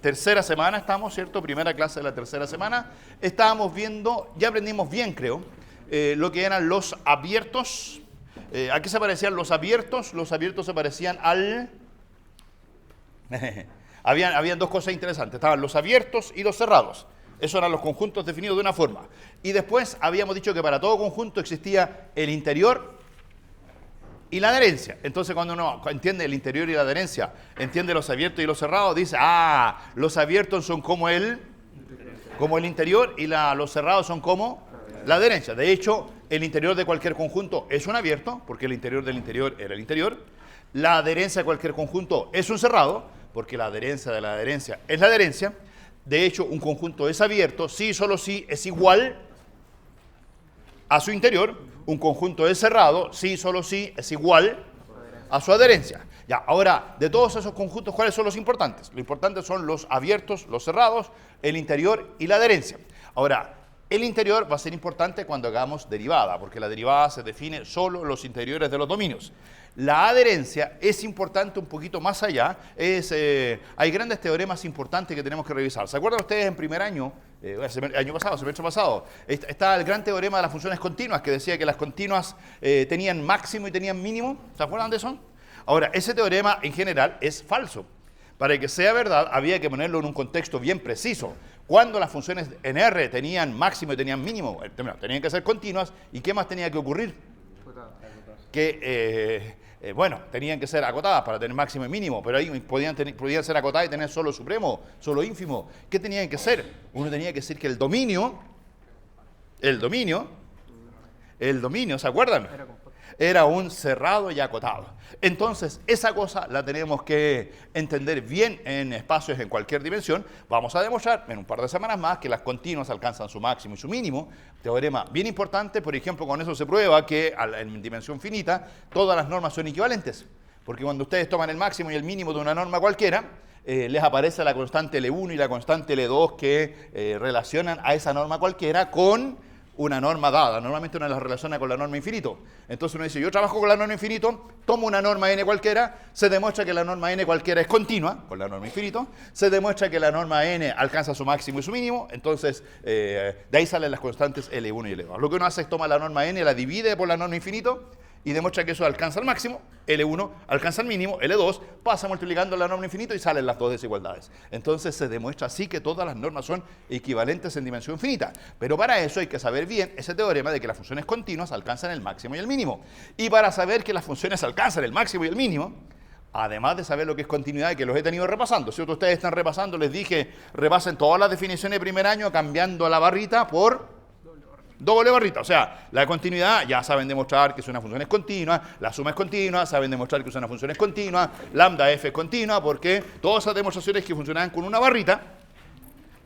tercera semana estamos, ¿cierto? Primera clase de la tercera semana. Estábamos viendo, ya aprendimos bien, creo, lo que eran los abiertos. ¿A qué se parecían los abiertos? Los abiertos se parecían al... Habían dos cosas interesantes. Estaban los abiertos y los cerrados. Esos eran los conjuntos definidos de una forma. Y después habíamos dicho que para todo conjunto existía el interior y la adherencia. Entonces, cuando uno entiende el interior y la adherencia, entiende los abiertos y los cerrados, dice, los abiertos son como el interior y los cerrados son como la adherencia. De hecho, el interior de cualquier conjunto es un abierto, porque el interior del interior era el interior. La adherencia de cualquier conjunto es un cerrado, porque la adherencia de la adherencia es la adherencia. De hecho, un conjunto es abierto si y solo si es igual a su interior. Un conjunto es cerrado si y solo si es igual a su adherencia. Ya, ahora, de todos esos conjuntos, ¿cuáles son los importantes? Los importantes son los abiertos, los cerrados, el interior y la adherencia. Ahora, el interior va a ser importante cuando hagamos derivada, porque la derivada se define solo en los interiores de los dominios. La adherencia es importante un poquito más allá. Hay grandes teoremas importantes que tenemos que revisar. ¿Se acuerdan ustedes en primer año, semestre pasado, está el gran teorema de las funciones continuas, que decía que las continuas tenían máximo y tenían mínimo? ¿Se acuerdan de eso? Ahora, ese teorema en general es falso. Para que sea verdad, había que ponerlo en un contexto bien preciso. Cuando las funciones en R tenían máximo y tenían mínimo, tenían que ser continuas, ¿y qué más tenía que ocurrir? Que, tenían que ser acotadas para tener máximo y mínimo, pero ahí podían ser acotadas y tener solo supremo, solo ínfimo. ¿Qué tenían que ser? Uno tenía que decir que el dominio, ¿se acuerdan? Era un cerrado y acotado. Entonces, esa cosa la tenemos que entender bien en espacios en cualquier dimensión. Vamos a demostrar en un par de semanas más que las continuas alcanzan su máximo y su mínimo. Teorema bien importante, por ejemplo, con eso se prueba que en dimensión finita todas las normas son equivalentes. Porque cuando ustedes toman el máximo y el mínimo de una norma cualquiera, les aparece la constante L1 y la constante L2 que relacionan a esa norma cualquiera con una norma dada. Normalmente uno las relaciona con la norma infinito. Entonces uno dice, yo trabajo con la norma infinito, tomo una norma n cualquiera, se demuestra que la norma n cualquiera es continua con la norma infinito, se demuestra que la norma n alcanza su máximo y su mínimo, entonces de ahí salen las constantes L1 y L2. Lo que uno hace es tomar la norma n, la divide por la norma infinito y demuestra que eso alcanza el máximo, L1 alcanza el mínimo, L2 pasa multiplicando la norma infinito y salen las dos desigualdades. Entonces se demuestra así que todas las normas son equivalentes en dimensión finita. Pero para eso hay que saber bien ese teorema de que las funciones continuas alcanzan el máximo y el mínimo. Y para saber que las funciones alcanzan el máximo y el mínimo, además de saber lo que es continuidad y que los he tenido repasando, si ustedes están repasando, les dije, repasen todas las definiciones de primer año cambiando la barrita por doble barrita. O sea, la continuidad ya saben demostrar que es una función es continua, la suma es continua, saben demostrar que es una función es continua, lambda f es continua, porque todas esas demostraciones que funcionaban con una barrita,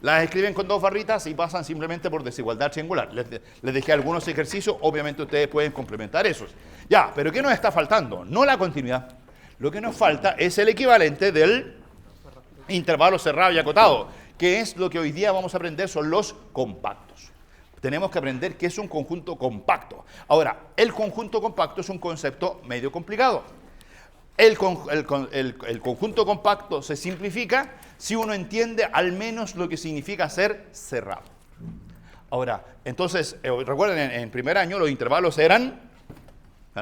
las escriben con dos barritas y pasan simplemente por desigualdad triangular. Les dejé algunos ejercicios, obviamente ustedes pueden complementar esos. Ya, pero ¿qué nos está faltando? No la continuidad. Lo que nos falta es el equivalente del intervalo cerrado y acotado, que es lo que hoy día vamos a aprender, son los compactos. Tenemos que aprender qué es un conjunto compacto. Ahora, el conjunto compacto es un concepto medio complicado. El conjunto compacto se simplifica si uno entiende al menos lo que significa ser cerrado. Ahora, entonces, recuerden, en primer año los intervalos eran,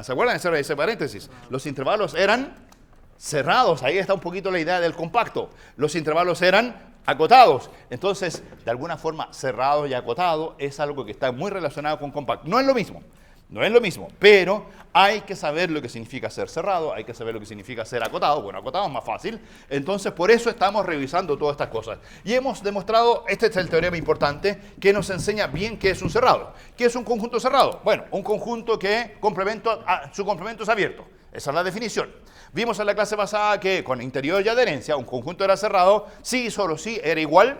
¿se acuerdan de ese paréntesis? Los intervalos eran cerrados, ahí está un poquito la idea del compacto. Los intervalos eran acotados. Entonces, de alguna forma, cerrado y acotado es algo que está muy relacionado con compacto. No es lo mismo, pero hay que saber lo que significa ser cerrado, hay que saber lo que significa ser acotado. Bueno, acotado es más fácil. Entonces, por eso estamos revisando todas estas cosas. Y hemos demostrado, este es el teorema importante, que nos enseña bien qué es un cerrado. ¿Qué es un conjunto cerrado? Bueno, un conjunto que su complemento es abierto. Esa es la definición. Vimos en la clase pasada que con interior y adherencia, un conjunto era cerrado si y solo si era igual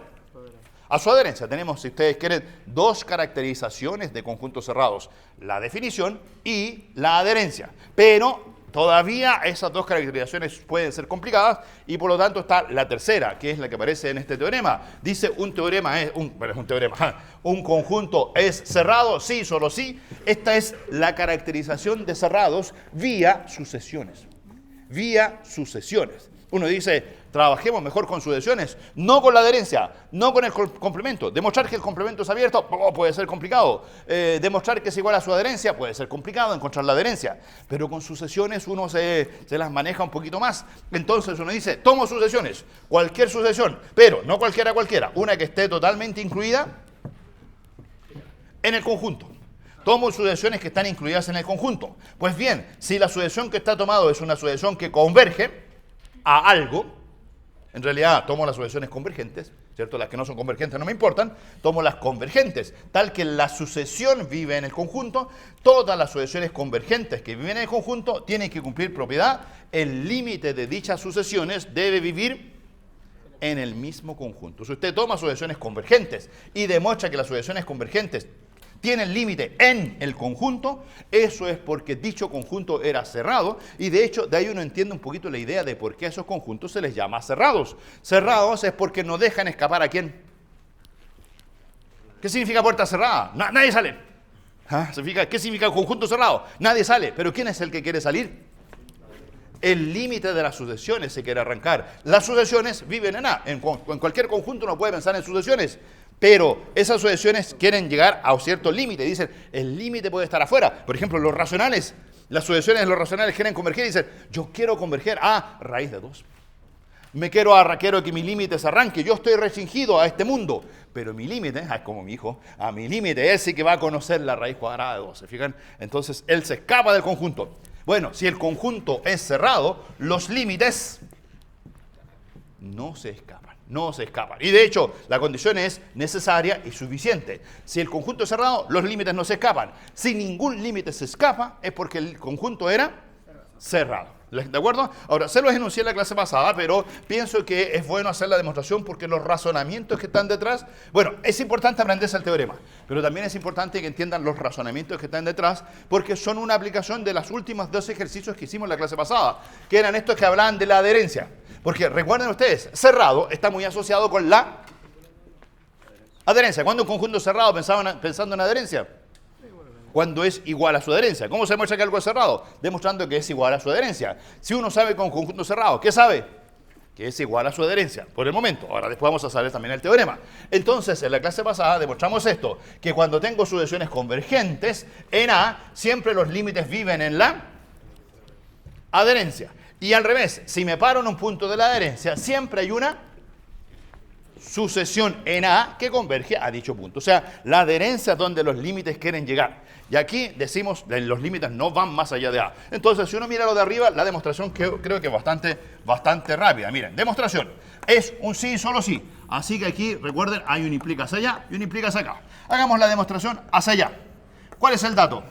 a su adherencia. Tenemos, si ustedes quieren, dos caracterizaciones de conjuntos cerrados. La definición y la adherencia. Pero todavía esas dos caracterizaciones pueden ser complicadas y por lo tanto está la tercera, que es la que aparece en este teorema. Dice un conjunto es cerrado si y solo si. Esta es la caracterización de cerrados vía sucesiones. Uno dice, trabajemos mejor con sucesiones, no con la adherencia, no con el complemento. Demostrar que el complemento es abierto puede ser complicado. Demostrar que es igual a su adherencia puede ser complicado, encontrar la adherencia. Pero con sucesiones uno se las maneja un poquito más. Entonces uno dice, tomo sucesiones, cualquier sucesión, pero no cualquiera, una que esté totalmente incluida en el conjunto. Tomo sucesiones que están incluidas en el conjunto. Pues bien, si la sucesión que está tomado es una sucesión que converge a algo, en realidad tomo las sucesiones convergentes, ¿cierto? Las que no son convergentes no me importan, tomo las convergentes, tal que la sucesión vive en el conjunto. Todas las sucesiones convergentes que viven en el conjunto tienen que cumplir propiedad. El límite de dichas sucesiones debe vivir en el mismo conjunto. Si usted toma sucesiones convergentes y demuestra que las sucesiones convergentes tienen límite en el conjunto, eso es porque dicho conjunto era cerrado, y de hecho de ahí uno entiende un poquito la idea de por qué a esos conjuntos se les llama cerrados. Cerrados es porque no dejan escapar a quién. ¿Qué significa puerta cerrada? Nadie sale. ¿Qué significa conjunto cerrado? Nadie sale. ¿Pero quién es el que quiere salir? El límite de las sucesiones se quiere arrancar. Las sucesiones viven en A. En cualquier conjunto uno puede pensar en sucesiones, pero esas sucesiones quieren llegar a un cierto límite. Dicen, el límite puede estar afuera. Por ejemplo, los racionales. Las sucesiones de los racionales quieren converger y dicen, yo quiero converger a raíz de 2. Quiero que mi límite se arranque. Yo estoy restringido a este mundo, pero mi límite, es como mi hijo, a mi límite, él sí que va a conocer la raíz cuadrada de 2. ¿Se fijan? Entonces, él se escapa del conjunto. Bueno, si el conjunto es cerrado, los límites no se escapan. Y de hecho, la condición es necesaria y suficiente. Si el conjunto es cerrado, los límites no se escapan. Si ningún límite se escapa, es porque el conjunto era cerrado. ¿De acuerdo? Ahora, se los enuncié en la clase pasada, pero pienso que es bueno hacer la demostración porque los razonamientos que están detrás, bueno, es importante aprenderse el teorema, pero también es importante que entiendan los razonamientos que están detrás, porque son una aplicación de los últimos 2 ejercicios que hicimos en la clase pasada, que eran estos que hablaban de la adherencia. Porque recuerden ustedes, cerrado está muy asociado con la adherencia. ¿Cuándo un conjunto cerrado pensando en adherencia? Cuando es igual a su adherencia. ¿Cómo se demuestra que algo es cerrado? Demostrando que es igual a su adherencia. Si uno sabe con conjunto cerrado, ¿qué sabe? Que es igual a su adherencia, por el momento. Ahora después vamos a saber también el teorema. Entonces, en la clase pasada demostramos esto, que cuando tengo sucesiones convergentes, en A, siempre los límites viven en la adherencia. Y al revés, si me paro en un punto de la adherencia, siempre hay una sucesión en A que converge a dicho punto. O sea, la adherencia es donde los límites quieren llegar. Y aquí decimos, los límites no van más allá de A. Entonces, si uno mira lo de arriba, la demostración creo que es bastante rápida. Miren, demostración. Es un sí, solo sí. Así que aquí, recuerden, hay un implica hacia allá y un implica hacia acá. Hagamos la demostración hacia allá. ¿Cuál es el dato?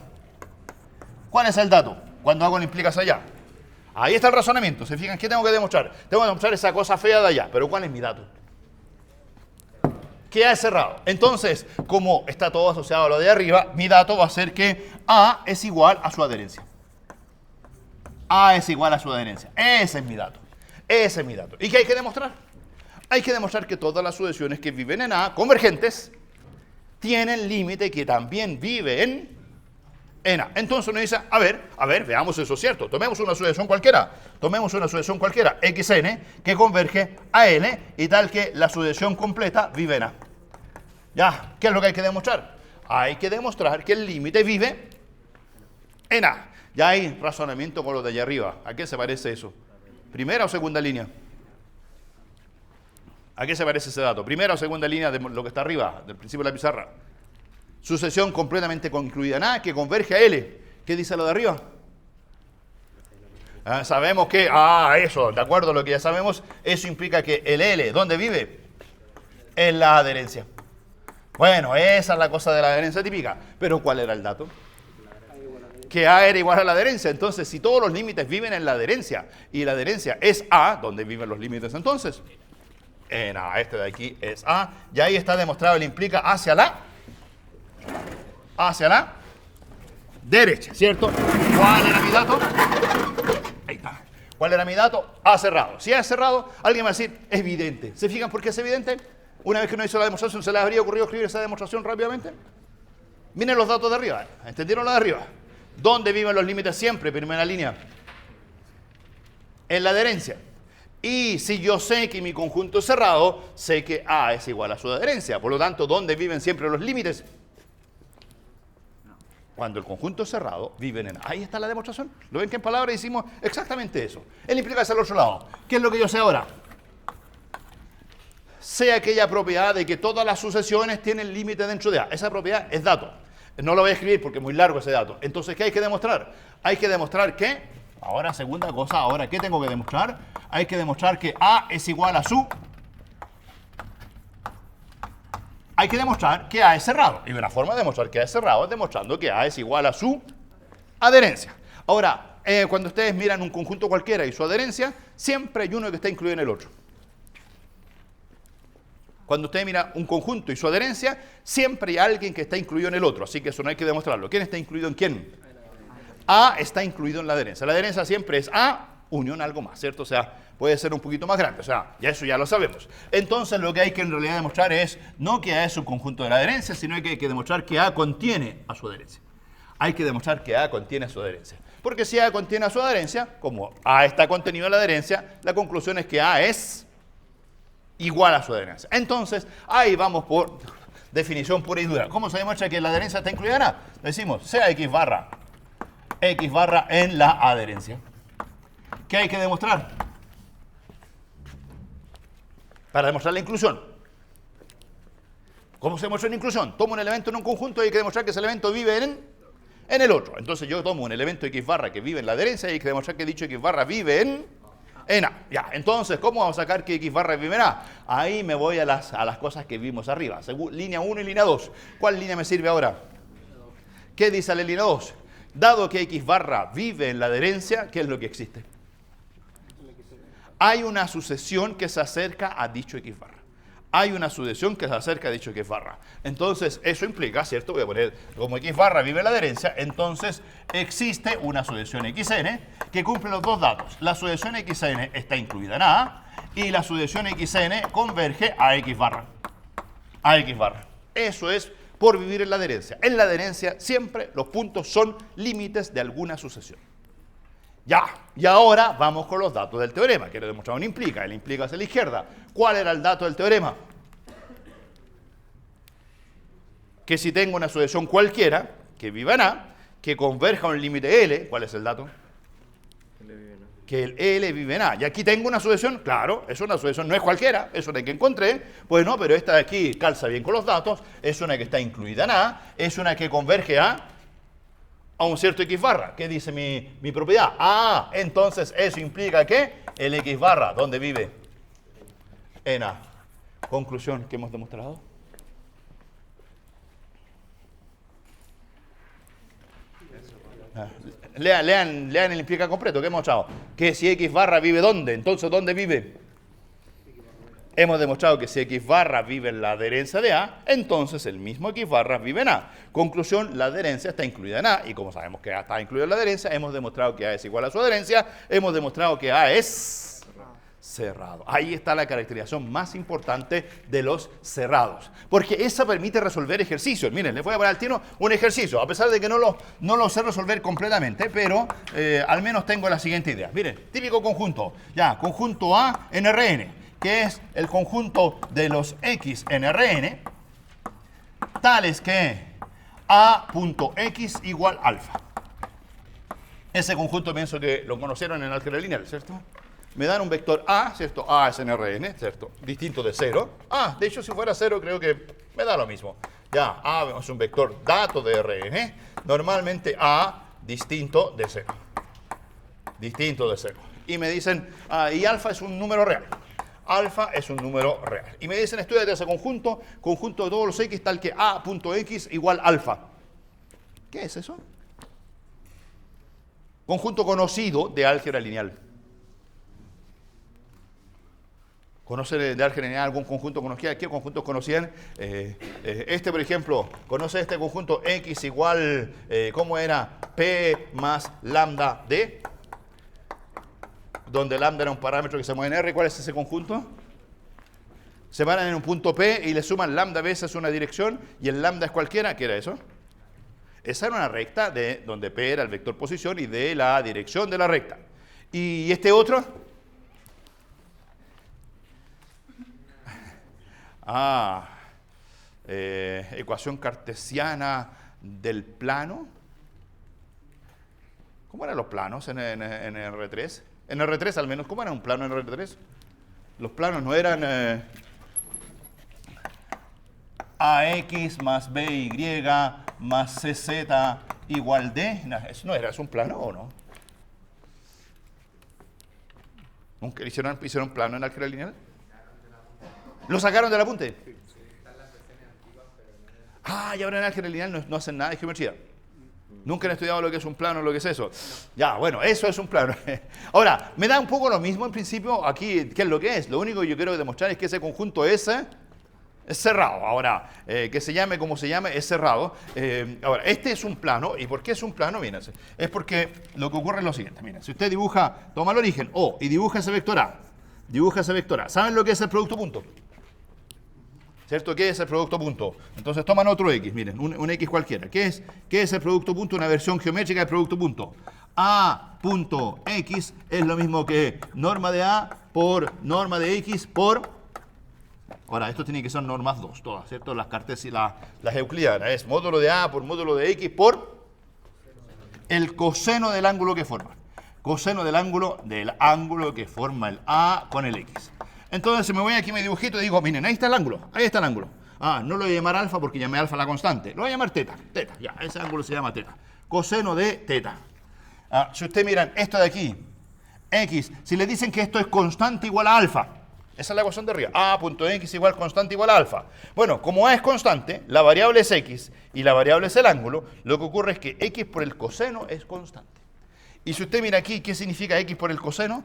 Cuando hago el implica hacia allá. Ahí está el razonamiento. ¿Se fijan? ¿Qué tengo que demostrar? Tengo que demostrar esa cosa fea de allá. Pero ¿cuál es mi dato? Que A es cerrado. Entonces, como está todo asociado a lo de arriba, mi dato va a ser que A es igual a su adherencia. A es igual a su adherencia. Ese es mi dato. ¿Y qué hay que demostrar? Hay que demostrar que todas las sucesiones que viven en A, convergentes, tienen límite que también vive en A. Entonces uno dice, a ver, veamos eso es cierto. Tomemos una sucesión cualquiera, xn, que converge a n, y tal que la sucesión completa vive en A. Ya, ¿qué es lo que hay que demostrar? Hay que demostrar que el límite vive en A. Ya hay razonamiento con lo de allá arriba. ¿A qué se parece eso? ¿Primera o segunda línea? ¿A qué se parece ese dato? ¿Primera o segunda línea de lo que está arriba, del principio de la pizarra? Sucesión completamente incluida en A, que converge a L. ¿Qué dice lo de arriba? Sabemos que, eso, de acuerdo a lo que ya sabemos, eso implica que el L, ¿dónde vive? En la adherencia. Bueno, esa es la cosa de la adherencia típica. Pero ¿cuál era el dato? Que A era igual a la adherencia. Entonces, si todos los límites viven en la adherencia, y la adherencia es A, ¿dónde viven los límites entonces? En A, este de aquí es A, y ahí está demostrado el implica hacia la derecha, ¿cierto? ¿Cuál era mi dato? Ahí está. ¿Cuál era mi dato? A cerrado. Si A es cerrado, alguien va a decir, es evidente. ¿Se fijan por qué es evidente? Una vez que uno hizo la demostración, ¿se les habría ocurrido escribir esa demostración rápidamente? Miren los datos de arriba. ¿Entendieron lo de arriba? ¿Dónde viven los límites siempre? Primera línea. En la adherencia. Y si yo sé que mi conjunto es cerrado, sé que A es igual a su adherencia. Por lo tanto, ¿dónde viven siempre los límites? Cuando el conjunto es cerrado, viven en A. Ahí está la demostración. ¿Lo ven que en palabras hicimos exactamente eso? Él implica hacia el otro lado. ¿Qué es lo que yo sé ahora? Sé aquella propiedad de que todas las sucesiones tienen límite dentro de A. Esa propiedad es dato. No lo voy a escribir porque es muy largo ese dato. Entonces, ¿qué hay que demostrar? Hay que demostrar que, ahora segunda cosa, ahora, ¿qué tengo que demostrar? Hay que demostrar que A es igual a su... Hay que demostrar que A es cerrado. Y una forma de demostrar que A es cerrado es demostrando que A es igual a su adherencia. Ahora, cuando ustedes miran un conjunto cualquiera y su adherencia, siempre hay uno que está incluido en el otro. Cuando usted mira un conjunto y su adherencia, siempre hay alguien que está incluido en el otro. Así que eso no hay que demostrarlo. ¿Quién está incluido en quién? A está incluido en la adherencia. La adherencia siempre es A unión a algo más, ¿cierto? O sea, puede ser un poquito más grande. O sea, ya eso ya lo sabemos. Entonces, lo que hay que en realidad demostrar es no que A es un conjunto de la adherencia, sino que hay que demostrar que A contiene a su adherencia. Hay que demostrar que A contiene a su adherencia. Porque si A contiene a su adherencia, como A está contenido en la adherencia, la conclusión es que A es igual a su adherencia. Entonces, ahí vamos por definición pura y dura. ¿Cómo se demuestra que la adherencia está incluida en A? Decimos, sea X barra en la adherencia. ¿Qué hay que demostrar? Para demostrar la inclusión. ¿Cómo se demuestra la inclusión? Tomo un elemento en un conjunto y hay que demostrar que ese elemento vive en el otro. Entonces yo tomo un elemento X barra que vive en la adherencia y hay que demostrar que dicho X barra vive en A. Ya, entonces, ¿cómo vamos a sacar que X barra vive en A? Ahí me voy a las cosas que vimos arriba. Línea 1 y línea 2. ¿Cuál línea me sirve ahora? ¿Qué dice la línea 2? Dado que X barra vive en la adherencia, ¿qué es lo que existe? Hay una sucesión que se acerca a dicho X barra. Hay una sucesión que se acerca a dicho X barra. Entonces, eso implica, ¿cierto? Voy a poner, como X barra vive en la adherencia, entonces existe una sucesión XN que cumple los dos datos. La sucesión XN está incluida en A y la sucesión XN converge a X barra. A X barra. Eso es por vivir en la adherencia. En la adherencia siempre los puntos son límites de alguna sucesión. Ya, y ahora vamos con los datos del teorema. Quiero demostrar un implica. El implica hacia la izquierda. ¿Cuál era el dato del teorema? Que si tengo una sucesión cualquiera, que viva en A, que converja a un límite L, ¿cuál es el dato? Que el L vive en A. Y aquí tengo una sucesión, claro, es una sucesión, no es cualquiera, es una que encontré. Bueno, pero esta de aquí calza bien con los datos, es una que está incluida en A, es una que converge a un cierto X barra. ¿Qué dice mi propiedad? Ah, entonces eso implica que el X barra, ¿dónde vive? En A. Conclusión que hemos demostrado. Lean el implica completo, ¿qué hemos demostrado? Que si X barra vive ¿dónde? Entonces, ¿dónde vive? Hemos demostrado que si X barra vive en la adherencia de A, entonces el mismo X barra vive en A. Conclusión, la adherencia está incluida en A. Y como sabemos que A está incluida en la adherencia, hemos demostrado que A es igual a su adherencia, hemos demostrado que A es cerrado. Ahí está la caracterización más importante de los cerrados. Porque esa permite resolver ejercicios. Miren, les voy a poner al tiro un ejercicio, a pesar de que no lo sé resolver completamente, pero al menos tengo la siguiente idea. Miren, típico conjunto. Ya, conjunto A en Rn, que es el conjunto de los X en Rn, tales que A.X igual alfa. Ese conjunto pienso que lo conocieron en álgebra lineal, ¿cierto? Me dan un vector A, ¿cierto? A es en Rn, ¿cierto? Distinto de 0. Ah, de hecho, si fuera 0, creo que me da lo mismo. Ya, A es un vector dato de Rn. Normalmente A distinto de 0. Distinto de 0. Y me dicen, y alfa es un número real. Alfa es un número real. Y me dicen, estudiate ese conjunto de todos los X, tal que A.X igual alfa. ¿Qué es eso? Conjunto conocido de álgebra lineal. ¿Conoce de álgebra lineal algún conjunto conocido? ¿Qué conjuntos conocían? Este, por ejemplo, ¿conoce este conjunto X igual, cómo era? P más lambda D. Donde lambda era un parámetro que se mueve en R. ¿Cuál es ese conjunto? Se paran en un punto P y le suman lambda veces una dirección y el lambda es cualquiera. ¿Qué era eso? Esa era una recta de donde P era el vector posición y D la dirección de la recta. ¿Y este otro? ecuación cartesiana del plano. ¿Cómo eran los planos en R3? En R3 al menos, ¿cómo era un plano en R3? Los planos no eran AX más BY más CZ igual D. No, eso no era, ¿es un plano o no? ¿Nunca hicieron plano en álgebra lineal? ¿Lo sacaron del apunte? Y ahora en álgebra lineal no hacen nada de geometría. Nunca han estudiado lo que es un plano, lo que es eso. Ya, bueno, eso es un plano. Ahora, me da un poco lo mismo en principio aquí, ¿qué es lo que es? Lo único que yo quiero demostrar es que ese conjunto es cerrado. Ahora, que se llame como se llame, es cerrado. Ahora, este es un plano. ¿Y por qué es un plano? Miren, es porque lo que ocurre es lo siguiente. Miren, si usted toma el origen O y dibuja ese vector A, ¿saben lo que es el producto punto? ¿Cierto? ¿Qué es el producto punto? Entonces toman otro X, miren, un X cualquiera. ¿Qué es el producto punto? Una versión geométrica del producto punto. A punto X es lo mismo que norma de A por norma de X por... Ahora, esto tiene que ser normas 2, todas, ¿cierto? Las cartesianas, las euclidianas. Es módulo de A por módulo de X por el coseno del ángulo que forma. Coseno del ángulo que forma el A con el X. Entonces, si me voy aquí a mi dibujito y digo, miren, ahí está el ángulo. No lo voy a llamar alfa porque llamé alfa a la constante. Lo voy a llamar teta. Ya, ese ángulo se llama teta. Coseno de teta. Si ustedes miran esto de aquí, X, si le dicen que esto es constante igual a alfa, esa es la ecuación de arriba. A.x igual constante igual a alfa. Bueno, como A es constante, la variable es X y la variable es el ángulo, lo que ocurre es que X por el coseno es constante. Y si usted mira aquí, ¿qué significa X por el coseno?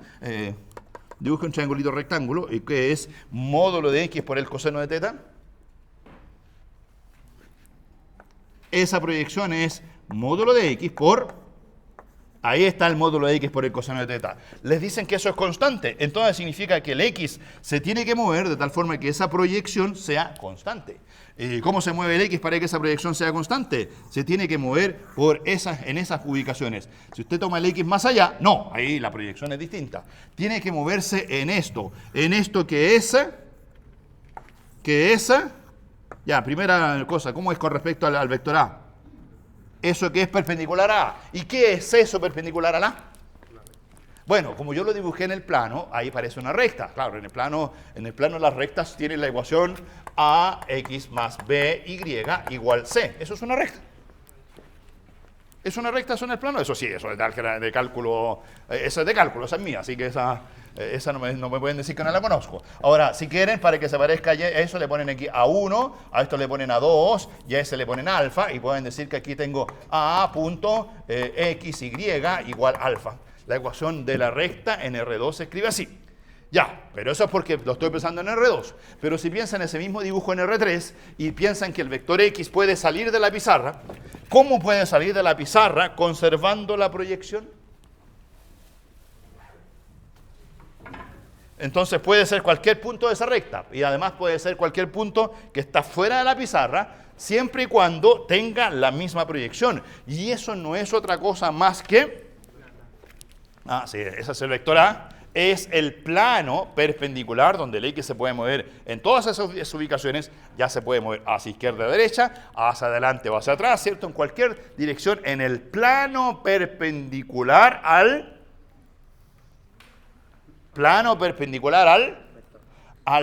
Dibuja un triangulito rectángulo, y que es módulo de X por el coseno de teta. Esa proyección es módulo de X por... Ahí está el módulo de X por el coseno de teta. Les dicen que eso es constante, entonces significa que el X se tiene que mover de tal forma que esa proyección sea constante. ¿Cómo se mueve el X para que esa proyección sea constante? Se tiene que mover en esas ubicaciones. Si usted toma el X más allá, no, ahí la proyección es distinta. Tiene que moverse en esto que es, ya, primera cosa, ¿cómo es con respecto al vector A? Eso que es perpendicular a A. ¿Y qué es eso perpendicular a A? Bueno, como yo lo dibujé en el plano, ahí parece una recta. Claro, en el plano las rectas tienen la ecuación AX más BY igual C. Eso es una recta. ¿Es una recta eso en el plano? Eso sí, eso es de cálculo. Eso es de cálculo, esa es mía, así que esa no me pueden decir que no la conozco. Ahora, si quieren, para que se parezca a eso, le ponen aquí A1, a esto le ponen A2, y a ese le ponen alfa, y pueden decir que aquí tengo A punto XY igual alfa. La ecuación de la recta en R2 se escribe así. Ya, pero eso es porque lo estoy pensando en R2. Pero si piensan ese mismo dibujo en R3 y piensan que el vector X puede salir de la pizarra, ¿cómo puede salir de la pizarra conservando la proyección? Entonces puede ser cualquier punto de esa recta y además puede ser cualquier punto que está fuera de la pizarra siempre y cuando tenga la misma proyección. Y eso no es otra cosa más que... sí, ese es el vector A. Es el plano perpendicular donde el X se puede mover en todas esas ubicaciones, ya se puede mover hacia izquierda, derecha, hacia adelante o hacia atrás, ¿cierto? En cualquier dirección, en el plano perpendicular al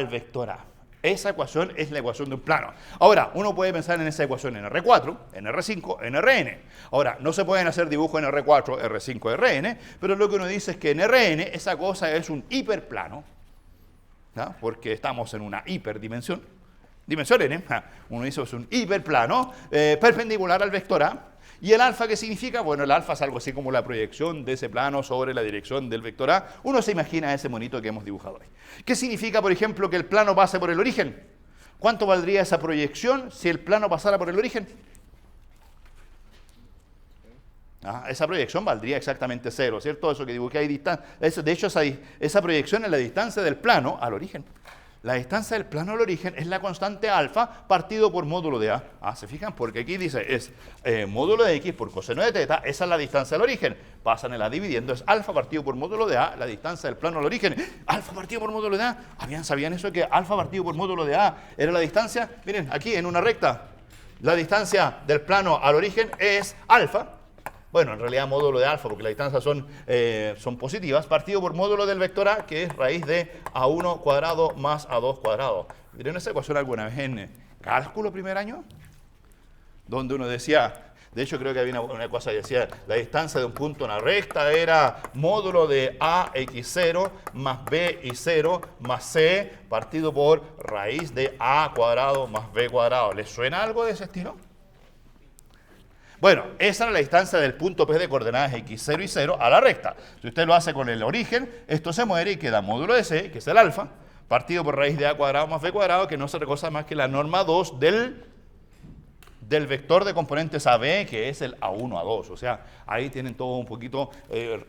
vector A. Esa ecuación es la ecuación de un plano. Ahora, uno puede pensar en esa ecuación en R4, en R5, en Rn. Ahora, no se pueden hacer dibujos en R4, R5, Rn, pero lo que uno dice es que en Rn esa cosa es un hiperplano, ¿no? Porque estamos en una hiperdimensión. Dimensión n, uno dice que es un hiperplano perpendicular al vector A. ¿Y el alfa qué significa? Bueno, el alfa es algo así como la proyección de ese plano sobre la dirección del vector A. Uno se imagina ese monito que hemos dibujado ahí. ¿Qué significa, por ejemplo, que el plano pase por el origen? ¿Cuánto valdría esa proyección si el plano pasara por el origen? Esa proyección valdría exactamente 0, ¿cierto? Eso que dibujé ahí, de hecho, esa proyección es la distancia del plano al origen. La distancia del plano al origen es la constante alfa partido por módulo de A. Ah, ¿se fijan? Porque aquí dice, es módulo de X por coseno de teta, esa es la distancia al origen. Pasan el A dividiendo, es alfa partido por módulo de A, la distancia del plano al origen. Alfa partido por módulo de A. ¿Sabían eso que alfa partido por módulo de A era la distancia? Miren, aquí en una recta, la distancia del plano al origen es alfa. Bueno, en realidad módulo de alfa, porque las distancias son positivas, partido por módulo del vector A, que es raíz de A1 cuadrado más A2 cuadrado. ¿Vieron esa ecuación alguna vez en cálculo primer año? Donde uno decía, de hecho creo que había una cosa que decía, la distancia de un punto en una recta era módulo de AX0 más BY0 más C partido por raíz de A cuadrado más B cuadrado. ¿Les suena algo de ese estilo? Bueno, esa era la distancia del punto P de coordenadas x0 y 0 a la recta. Si usted lo hace con el origen, esto se muere y queda módulo de C, que es el alfa, partido por raíz de A cuadrado más B cuadrado, que no es otra cosa más que la norma 2 del vector de componentes AB, que es el A1, A2. O sea, ahí tienen todo un poquito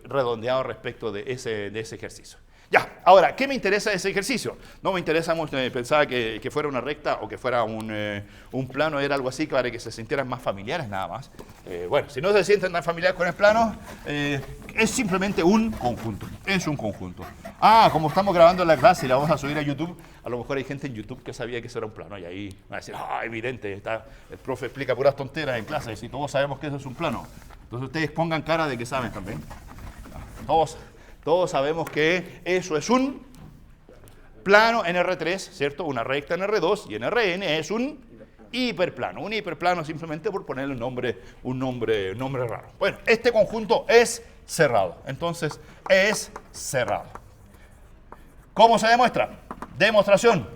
redondeado respecto de ese ejercicio. Ya, ahora, ¿qué me interesa de ese ejercicio? No me interesa mucho, pensaba que fuera una recta o que fuera un plano, era algo así para que se sintieran más familiares nada más. Bueno, si no se sienten tan familiares con el plano, es simplemente un conjunto, es un conjunto. Ah, como estamos grabando la clase y la vamos a subir a YouTube, a lo mejor hay gente en YouTube que sabía que eso era un plano y ahí va a decir, evidente, el profe explica puras tonteras en clase y todos sabemos que eso es un plano. Entonces ustedes pongan cara de que saben también. Todos sabemos que eso es un plano en R3, ¿cierto? Una recta en R2 y en Rn es un hiperplano. Un hiperplano simplemente por ponerle un nombre raro. Bueno, este conjunto es cerrado. Entonces, es cerrado. ¿Cómo se demuestra? Demostración.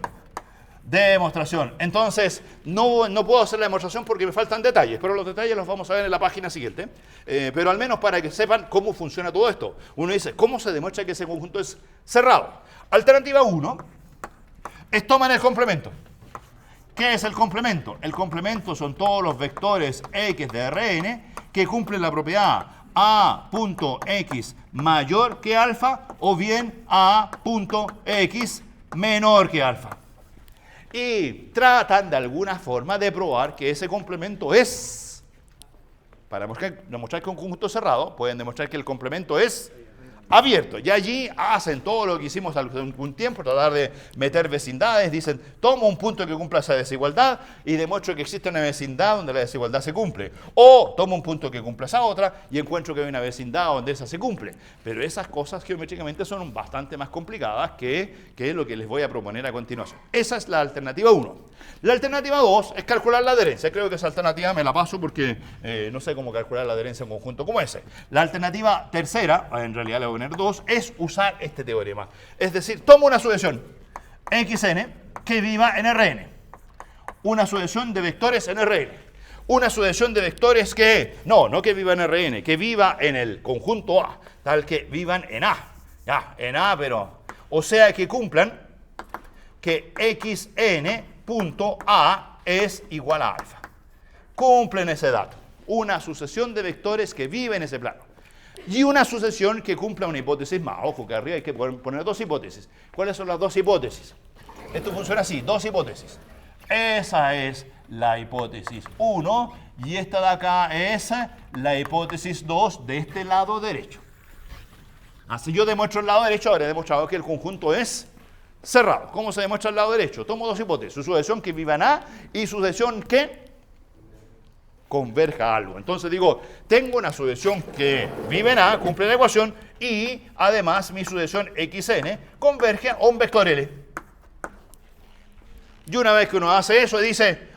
Entonces, no puedo hacer la demostración porque me faltan detalles, pero los detalles los vamos a ver en la página siguiente. Pero al menos para que sepan cómo funciona todo esto. Uno dice, ¿cómo se demuestra que ese conjunto es cerrado? Alternativa 1 es tomar el complemento. ¿Qué es el complemento? El complemento son todos los vectores X de Rn que cumplen la propiedad A.x mayor que alfa o bien A.x menor que alfa. Y tratan de alguna forma de probar que ese complemento es, para demostrar que un conjunto cerrado, pueden demostrar que el complemento es abierto. Y allí hacen todo lo que hicimos hace un tiempo, tratar de meter vecindades. Dicen, tomo un punto que cumpla esa desigualdad y demuestro que existe una vecindad donde la desigualdad se cumple. O tomo un punto que cumpla esa otra y encuentro que hay una vecindad donde esa se cumple. Pero esas cosas geométricamente son bastante más complicadas que lo que les voy a proponer a continuación. Esa es la alternativa 1. La alternativa 2 es calcular la adherencia. Creo que esa alternativa me la paso porque no sé cómo calcular la adherencia en un conjunto como ese. La alternativa tercera, en realidad le voy a poner 2, es usar este teorema. Es decir, tomo una sucesión xn que viva en Rn. Una sucesión de vectores en Rn. Una sucesión de vectores que, no que viva en Rn, que viva en el conjunto A, tal que vivan en A. Ya, en A, pero, o sea que cumplan que xn.a es igual a alfa. Cumplen ese dato. Una sucesión de vectores que vive en ese plano. Y una sucesión que cumpla una hipótesis más. Ojo, que arriba hay que poner dos hipótesis. ¿Cuáles son las dos hipótesis? Esto funciona así, dos hipótesis. Esa es la hipótesis 1 y esta de acá es la hipótesis 2 de este lado derecho. Así yo demuestro el lado derecho, habré demostrado que el conjunto es cerrado. ¿Cómo se demuestra el lado derecho? Tomo dos hipótesis, su sucesión que viva en A y sucesión que converja a algo. Entonces digo, tengo una sucesión que vive en A, cumple la ecuación, y además mi sucesión xn converge a un vector L. Y una vez que uno hace eso, dice,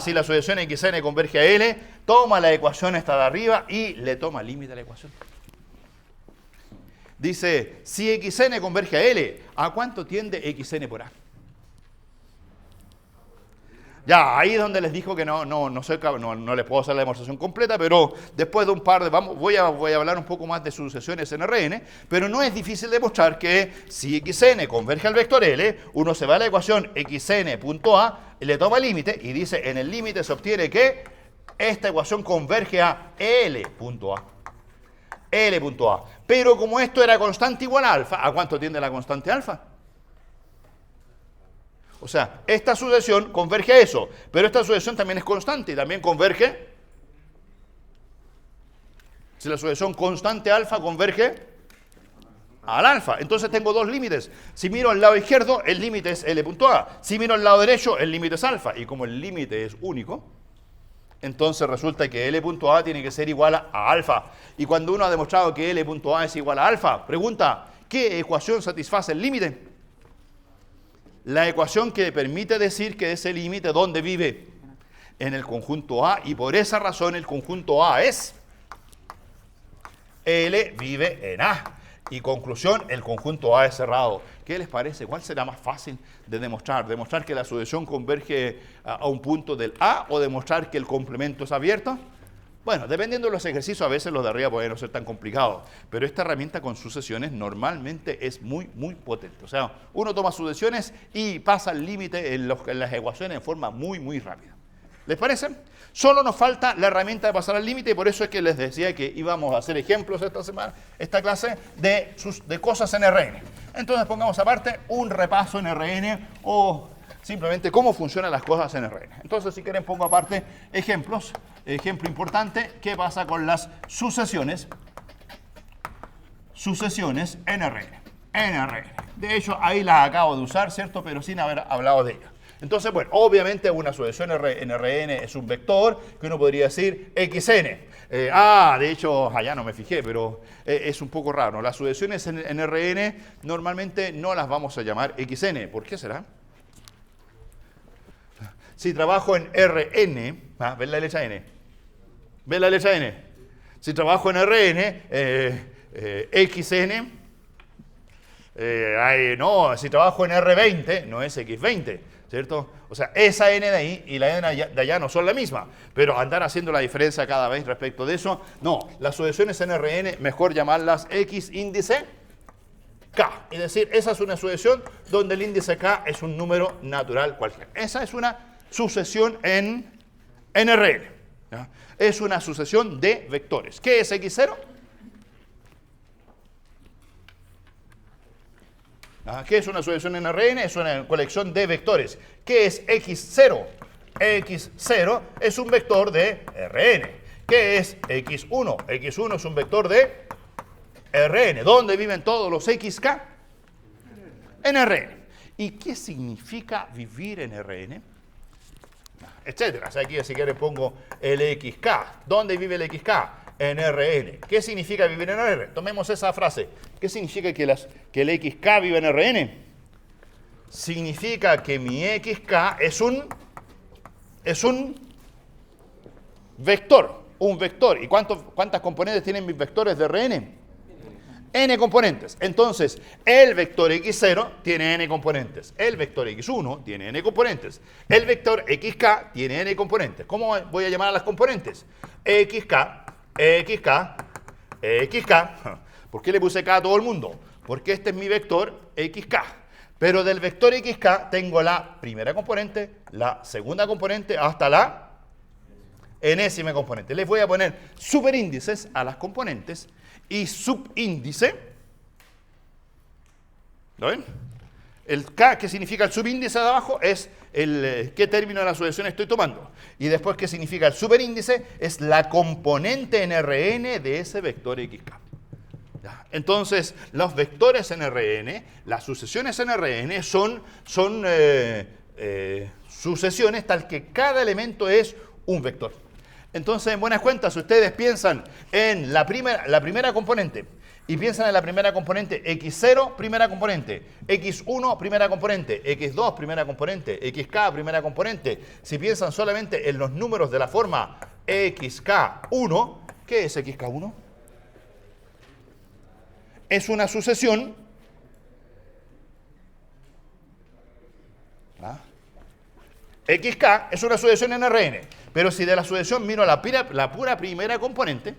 si la sucesión xn converge a L, toma la ecuación esta de arriba y le toma límite a la ecuación. Dice, si xn converge a L, ¿a cuánto tiende xn por A? Ya, ahí es donde les dijo que no les puedo hacer la demostración completa, pero después de un par de, voy a hablar un poco más de sucesiones en Rn, pero no es difícil demostrar que si xn converge al vector L, uno se va a la ecuación xn.a, le toma límite y dice, en el límite se obtiene que esta ecuación converge a L.a. L.a. Pero como esto era constante igual a alfa, ¿a cuánto tiende la constante alfa? O sea, esta sucesión converge a eso, pero esta sucesión también es constante y también converge. Si la sucesión constante alfa converge al alfa, entonces tengo dos límites. Si miro al lado izquierdo, el límite es L punto A. Si miro al lado derecho, el límite es alfa. Y como el límite es único, entonces resulta que L punto A tiene que ser igual a alfa. Y cuando uno ha demostrado que L punto A es igual a alfa, pregunta, ¿qué ecuación satisface el límite? La ecuación que permite decir que ese límite, ¿dónde vive? En el conjunto A, y por esa razón el conjunto A es L vive en A. Y conclusión, el conjunto A es cerrado. ¿Qué les parece? ¿Cuál será más fácil de demostrar? ¿Demostrar que la sucesión converge a un punto del A o demostrar que el complemento es abierto? Bueno, dependiendo de los ejercicios, a veces los de arriba pueden no ser tan complicados, pero esta herramienta con sucesiones normalmente es muy, muy potente. O sea, uno toma sucesiones y pasa el límite en las ecuaciones en forma muy, muy rápida. ¿Les parece? Solo nos falta la herramienta de pasar al límite y por eso es que les decía que íbamos a hacer ejemplos esta semana, esta clase, de cosas en RN. Entonces pongamos aparte un repaso en RN o simplemente cómo funcionan las cosas en RN. Entonces, si quieren, pongo aparte ejemplos. Ejemplo importante, ¿qué pasa con las sucesiones? Sucesiones en RN. De hecho, ahí las acabo de usar, ¿cierto? Pero sin haber hablado de ellas. Entonces, bueno, obviamente una sucesión en RN es un vector que uno podría decir XN. De hecho, allá no me fijé, pero es un poco raro. Las sucesiones en RN normalmente no las vamos a llamar XN. ¿Por qué será? Si trabajo en Rn, ¿ven la letra N? ¿Ven la letra N? Si trabajo en Rn, XN, no, si trabajo en R20, no es X20, ¿cierto? O sea, esa N de ahí y la N de allá no son la misma, pero andar haciendo la diferencia cada vez respecto de eso, no. Las sucesiones en Rn, mejor llamarlas X índice K, es decir, esa es una sucesión donde el índice K es un número natural cualquiera. Esa es una sucesión en Rn. ¿Ya? Es una sucesión de vectores. ¿Qué es X0? ¿Qué es una sucesión en Rn? Es una colección de vectores. ¿Qué es X0? X0 es un vector de Rn. ¿Qué es X1? X1 es un vector de Rn. ¿Dónde viven todos los XK? En Rn. ¿Y qué significa vivir en Rn? Etcétera. O sea, aquí si quieren pongo el XK. ¿Dónde vive el XK? En Rn. ¿Qué significa vivir en Rn? Tomemos esa frase. ¿Qué significa que el XK vive en Rn? Significa que mi XK es un vector. Un vector. ¿Y cuántas componentes tienen mis vectores de Rn? N componentes. Entonces, el vector X0 tiene N componentes. El vector X1 tiene N componentes. El vector XK tiene N componentes. ¿Cómo voy a llamar a las componentes? XK, XK, XK. ¿Por qué le puse K a todo el mundo? Porque este es mi vector XK. Pero del vector XK tengo la primera componente, la segunda componente, hasta la enésima componente. Les voy a poner superíndices a las componentes y subíndice. ¿Lo ven? El K, que significa el subíndice de abajo, es qué término de la sucesión estoy tomando. Y después, ¿qué significa el superíndice? Es la componente en Rn de ese vector XK. ¿Ya? Entonces, los vectores en Rn, las sucesiones en Rn son sucesiones tal que cada elemento es un vector. Entonces, en buenas cuentas, si ustedes piensan en la primera componente y piensan en la primera componente X0, primera componente, X1, primera componente, X2, primera componente, XK, primera componente, si piensan solamente en los números de la forma XK1, ¿qué es XK1? Es una sucesión XK es una sucesión en Rn, pero si de la sucesión miro la pura primera componente,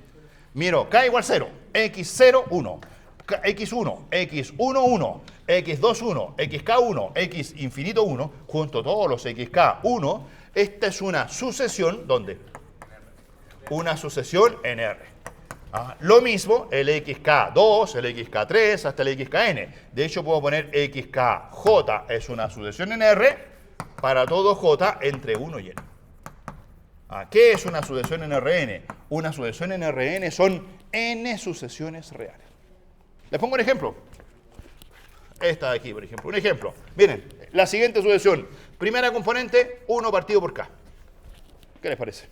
miro K igual 0, X0, 1, X1, X1, 1, X2, 1, XK1, X infinito 1, junto a todos los XK1, esta es una sucesión, ¿dónde? Una sucesión en R. Lo mismo el XK2, el XK3, hasta el XKN. De hecho, puedo poner XKJ, es una sucesión en R, para todo J entre 1 y n. ¿Qué es una sucesión en Rn? Una sucesión en Rn son n sucesiones reales. Les pongo un ejemplo. Esta de aquí, por ejemplo. Un ejemplo. Miren, la siguiente sucesión. Primera componente, 1 partido por k. ¿Qué les parece?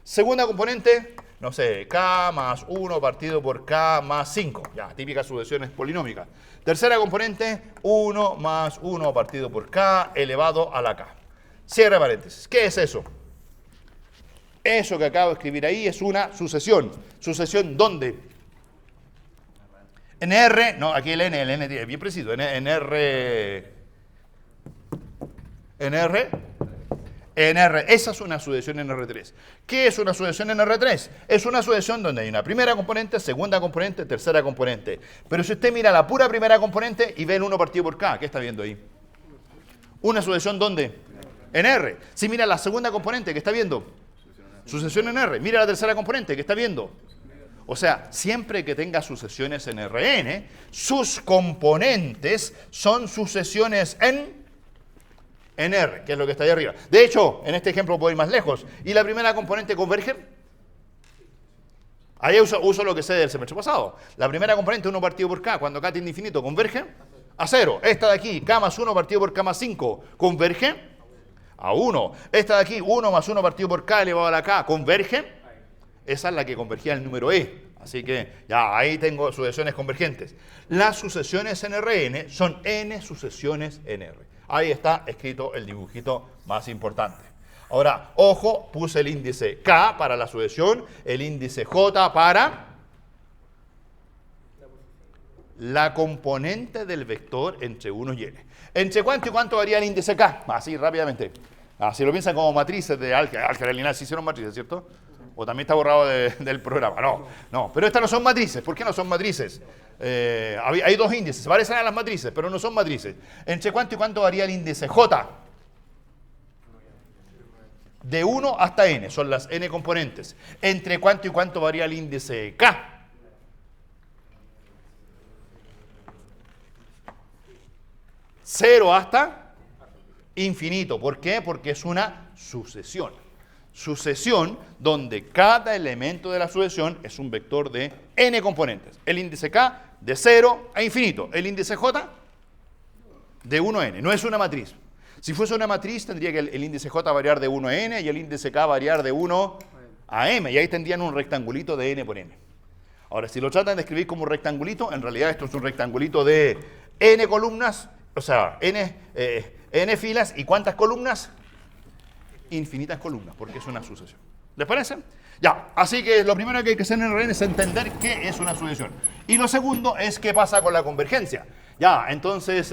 Segunda componente, no sé, k más 1 partido por k más 5. Ya, típicas sucesiones polinómicas. Tercera componente, 1 más 1 partido por k elevado a la k. Cierre paréntesis. ¿Qué es eso? Eso que acabo de escribir ahí es una sucesión. ¿Sucesión dónde? En R, no, aquí el N es bien preciso. En R. Esa es una sucesión en R3. ¿Qué es una sucesión en R3? Es una sucesión donde hay una primera componente, segunda componente, tercera componente. Pero si usted mira la pura primera componente y ve el 1 partido por k, ¿qué está viendo ahí? ¿Una sucesión dónde? En R. Si mira la segunda componente, ¿qué está viendo? Sucesión en R. Mira la tercera componente, ¿qué está viendo? O sea, siempre que tenga sucesiones en Rn, sus componentes son sucesiones en R, que es lo que está ahí arriba. De hecho, en este ejemplo puedo ir más lejos. ¿Y la primera componente converge? Ahí uso lo que sé del semestre pasado. La primera componente, 1 partido por k, cuando k tiende a infinito, converge a 0. Esta de aquí, k más 1 partido por k más 5, converge a 1. Esta de aquí, 1 más 1 partido por k elevado a la k, converge. Esa es la que convergía el número e. Así que ya ahí tengo sucesiones convergentes. Las sucesiones en Rn son n sucesiones en R. Ahí está escrito el dibujito más importante. Ahora, ojo, puse el índice k para la sucesión, el índice j para la componente del vector entre 1 y n. ¿Entre cuánto y cuánto varía el índice k? Así, rápidamente. Si lo piensan como matrices de álgebra lineal, sí hicieron matrices, ¿cierto? O también está borrado del programa. No. Pero estas no son matrices. ¿Por qué no son matrices? Hay dos índices. Se parecen a las matrices, pero no son matrices. ¿Entre cuánto y cuánto varía el índice j? De 1 hasta n. Son las n componentes. ¿Entre cuánto y cuánto varía el índice k? 0 hasta infinito. ¿Por qué? Porque es una sucesión. Sucesión donde cada elemento de la sucesión es un vector de n componentes. El índice k de 0 a infinito. El índice j de 1 a n. No es una matriz. Si fuese una matriz tendría que el índice j variar de 1 a n y el índice k variar de 1 a m. Y ahí tendrían un rectangulito de n por n. Ahora, si lo tratan de escribir como un rectangulito, en realidad esto es un rectangulito de n columnas, o sea, n filas. ¿Y cuántas columnas? Infinitas columnas, porque es una sucesión. ¿Les parece? Ya, así que lo primero que hay que hacer en Rn es entender qué es una sucesión. Y lo segundo es qué pasa con la convergencia. Ya, entonces,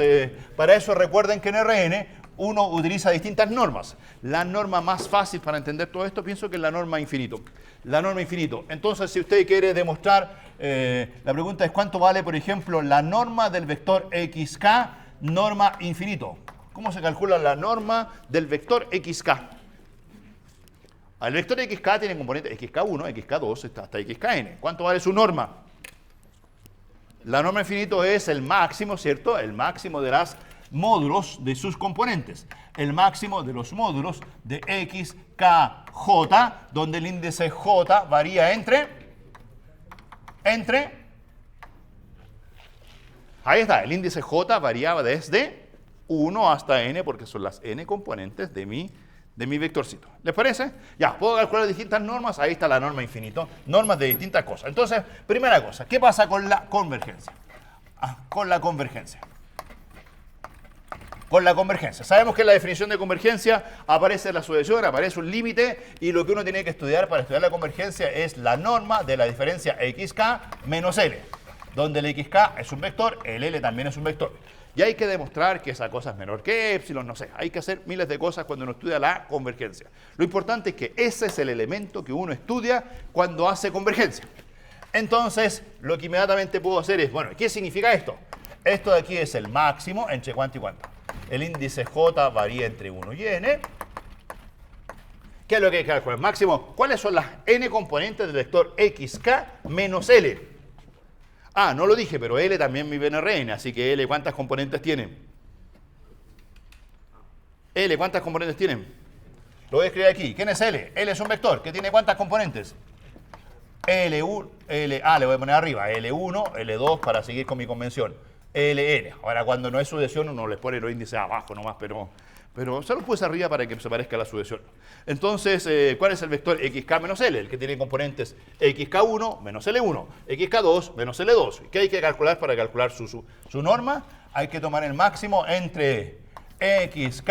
para eso recuerden que en Rn uno utiliza distintas normas. La norma más fácil para entender todo esto, pienso que es la norma infinito. La norma infinito. Entonces, si usted quiere demostrar, la pregunta es ¿cuánto vale, por ejemplo, la norma del vector xk, norma infinito? ¿Cómo se calcula la norma del vector xk? El vector xk tiene componentes xk1, xk2, hasta xkn. ¿Cuánto vale su norma? La norma infinito es el máximo, ¿cierto? El máximo de los módulos de sus componentes. El máximo de los módulos de xkj, donde el índice j varía entre... Ahí está, el índice j variaba desde 1 hasta n, porque son las n componentes de mi vectorcito. ¿Les parece? Ya, puedo calcular distintas normas. Ahí está la norma infinito. Normas de distintas cosas. Entonces, primera cosa, ¿qué pasa con la convergencia? Con la convergencia. Sabemos que en la definición de convergencia aparece la sucesión, aparece un límite, y lo que uno tiene que estudiar para estudiar la convergencia es la norma de la diferencia xk menos l, donde el xk es un vector, el l también es un vector. Y hay que demostrar que esa cosa es menor que epsilon, no sé. Hay que hacer miles de cosas cuando uno estudia la convergencia. Lo importante es que ese es el elemento que uno estudia cuando hace convergencia. Entonces, lo que inmediatamente puedo hacer es, bueno, ¿qué significa esto? Esto de aquí es el máximo entre cuánto y cuánto. El índice j varía entre 1 y n. ¿Qué es lo que hay que calcular? Máximo, ¿cuáles son las n componentes del vector xk menos l? No lo dije, pero L también vive en Rn, así que L, ¿cuántas componentes tiene? L, ¿cuántas componentes tienen? Lo voy a escribir aquí. ¿Quién es L? L es un vector. ¿Que tiene cuántas componentes? L1, le voy a poner arriba. L1, L2 para seguir con mi convención. Ln. Ahora, cuando no es sucesión, uno les pone los índices abajo nomás, pero se los puse arriba para que se parezca a la sucesión. Entonces, ¿cuál es el vector xk menos L? El que tiene componentes xk1 menos L1, xk2 menos L2. ¿Qué hay que calcular para calcular su norma? Hay que tomar el máximo entre xk,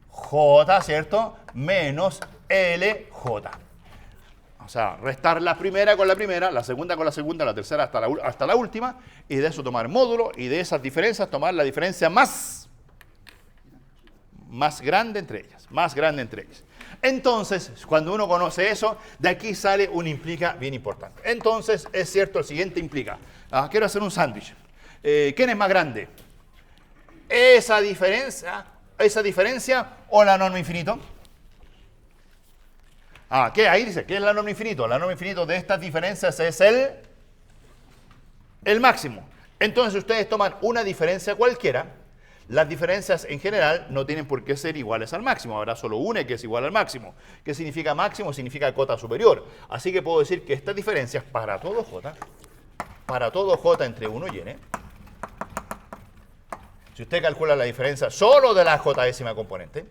j, ¿cierto? Menos LJ. O sea, restar la primera con la primera, la segunda con la segunda, la tercera hasta la última, y de eso tomar módulo, y de esas diferencias tomar la diferencia más grande entre ellas, Entonces, cuando uno conoce eso, de aquí sale un implica bien importante. Entonces, es cierto, el siguiente implica. Quiero hacer un sándwich. ¿Quién es más grande? ¿Esa diferencia o la norma infinito? ¿Qué? Ahí dice, ¿qué es la norma infinito? La norma infinito de estas diferencias es el máximo. Entonces ustedes toman una diferencia cualquiera. Las diferencias en general no tienen por qué ser iguales al máximo. Habrá solo una que es igual al máximo. ¿Qué significa máximo? Significa cota superior. Así que puedo decir que estas diferencias para todo j entre 1 y n, si usted calcula la diferencia solo de la j décima componente,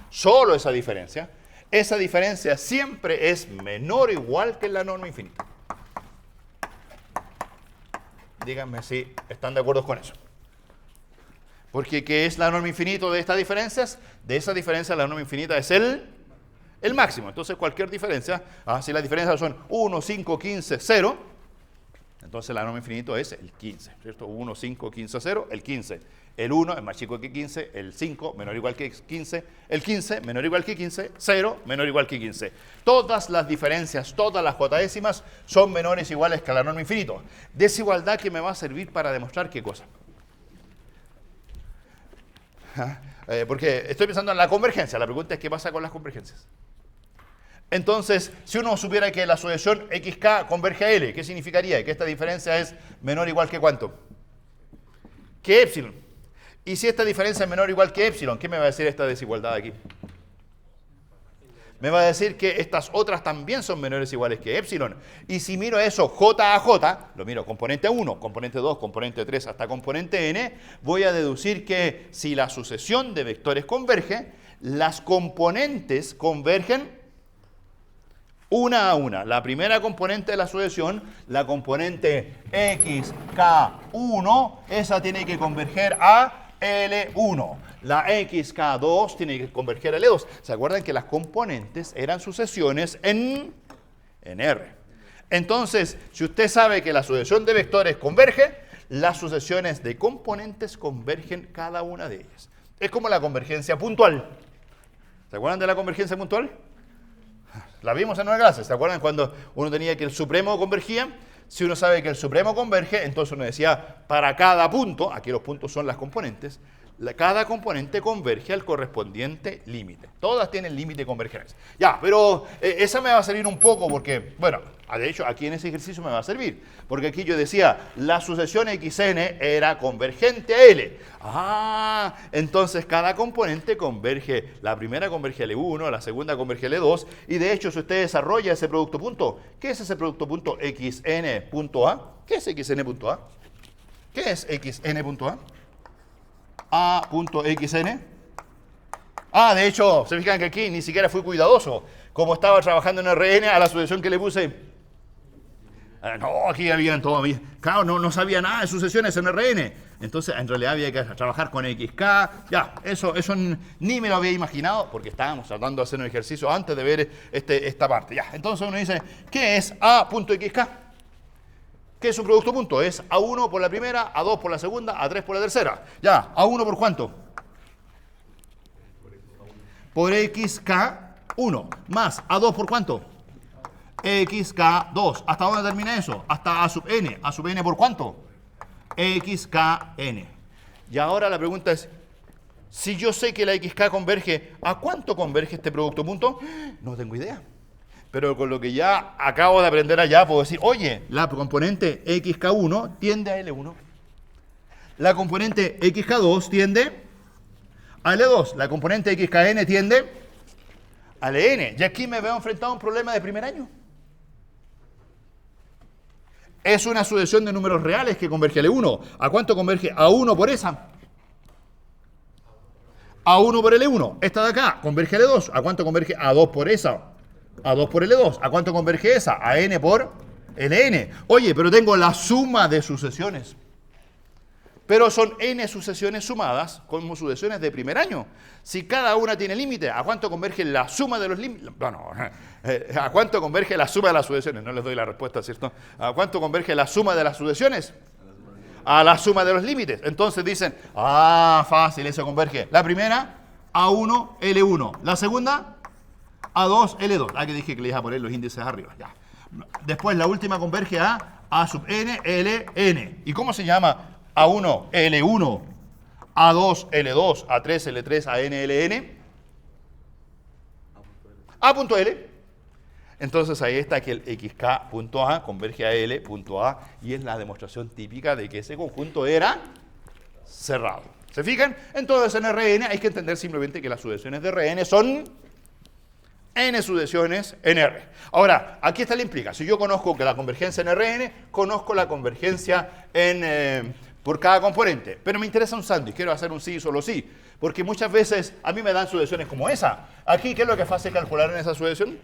solo esa diferencia siempre es menor o igual que la norma infinita. Díganme si están de acuerdo con eso. Porque ¿qué es la norma infinita de estas diferencias? De esa diferencia la norma infinita es el máximo. Entonces cualquier diferencia, si las diferencias son 1, 5, 15, 0, entonces la norma infinito es el 15, ¿cierto? 1, 5, 15, 0, el 15. El 1 es más chico que 15, el 5 menor o igual que 15, el 15 menor o igual que 15, 0 menor o igual que 15. Todas las diferencias, todas las j décimas son menores o iguales que la norma infinito. Desigualdad que me va a servir para demostrar qué cosa. Porque estoy pensando en la convergencia. La pregunta es qué pasa con las convergencias. Entonces, si uno supiera que la sucesión xk converge a L, ¿qué significaría? Que esta diferencia es menor o igual que ¿cuánto? Que epsilon. Y si esta diferencia es menor o igual que epsilon, ¿qué me va a decir esta desigualdad aquí? Me va a decir que estas otras también son menores o iguales que epsilon. Y si miro eso j a j, lo miro componente 1, componente 2, componente 3 hasta componente n, voy a deducir que si la sucesión de vectores converge, las componentes convergen una a una. La primera componente de la sucesión, la componente xk1, esa tiene que converger a L1. La xk2 tiene que converger a L2. ¿Se acuerdan que las componentes eran sucesiones en R? Entonces, si usted sabe que la sucesión de vectores converge, las sucesiones de componentes convergen cada una de ellas. Es como la convergencia puntual. ¿Se acuerdan de la convergencia puntual? La vimos en una clase. ¿Se acuerdan cuando uno tenía que el supremo convergía? Si uno sabe que el supremo converge, entonces uno decía, para cada punto, aquí los puntos son las componentes, cada componente converge al correspondiente límite. Todas tienen límite de convergencia. Ya, pero esa me va a servir un poco porque, bueno, de hecho, aquí en ese ejercicio me va a servir. Porque aquí yo decía, la sucesión xn era convergente a L. Entonces cada componente converge, la primera converge a L1, la segunda converge a L2, y de hecho, si usted desarrolla ese producto punto, ¿qué es ese producto punto xn punto A? ¿Qué es xn punto A? ¿Qué es xn punto A? A.xn. De hecho, se fijan que aquí ni siquiera fui cuidadoso. Como estaba trabajando en RN, a la sucesión que le puse, no, aquí habían todo. Claro, no sabía nada de sucesiones en RN. Entonces, en realidad había que trabajar con XK. Ya, eso ni me lo había imaginado, porque estábamos tratando de hacer un ejercicio antes de ver esta parte. Ya, entonces uno dice, ¿qué es A.xk? ¿Qué es un producto punto? Es A1 por la primera, A2 por la segunda, A3 por la tercera. Ya, ¿A1 por cuánto? Por xk1. Más, ¿A2 por cuánto? xk2. ¿Hasta dónde termina eso? Hasta A sub n. ¿A sub n por cuánto? xkn. Y ahora la pregunta es, si yo sé que la xk converge, ¿a cuánto converge este producto punto? No tengo idea. Pero con lo que ya acabo de aprender allá, puedo decir, oye, la componente xk1 tiende a L1. La componente xk2 tiende a L2. La componente xkn tiende a Ln. Y aquí me veo enfrentado a un problema de primer año. Es una sucesión de números reales que converge a L1. ¿A cuánto converge? A 1 por esa. A 1 por L1. Esta de acá converge a L2. ¿A cuánto converge? A 2 por esa. A 2 por L2. ¿A cuánto converge esa? A N por Ln. Oye, pero tengo la suma de sucesiones. Pero son n sucesiones sumadas como sucesiones de primer año. Si cada una tiene límite, ¿a cuánto converge la suma de los límites? Bueno, ¿a cuánto converge la suma de las sucesiones? No les doy la respuesta, ¿cierto? ¿A cuánto converge la suma de las sucesiones? A la suma de los límites. Entonces dicen, fácil, eso converge. La primera, A1, L1. La segunda, A2, L2. Que dije que le iba a poner los índices arriba. Ya. Después la última converge a sub n, L, n. ¿Y cómo se llama? A1, L1, A2, L2, A3, L3, AN, LN, A.L. Entonces ahí está que el xk.a converge a L.a y es la demostración típica de que ese conjunto era cerrado. ¿Se fijan? Entonces en Rn hay que entender simplemente que las sucesiones de Rn son n sucesiones en R. Ahora, aquí está la implica. Si yo conozco que la convergencia en Rn, conozco la convergencia por cada componente. Pero me interesa un sándwich, quiero hacer un sí y solo sí. Porque muchas veces a mí me dan sucesiones como esa. Aquí, ¿qué es lo que es fácil calcular en esa sucesión?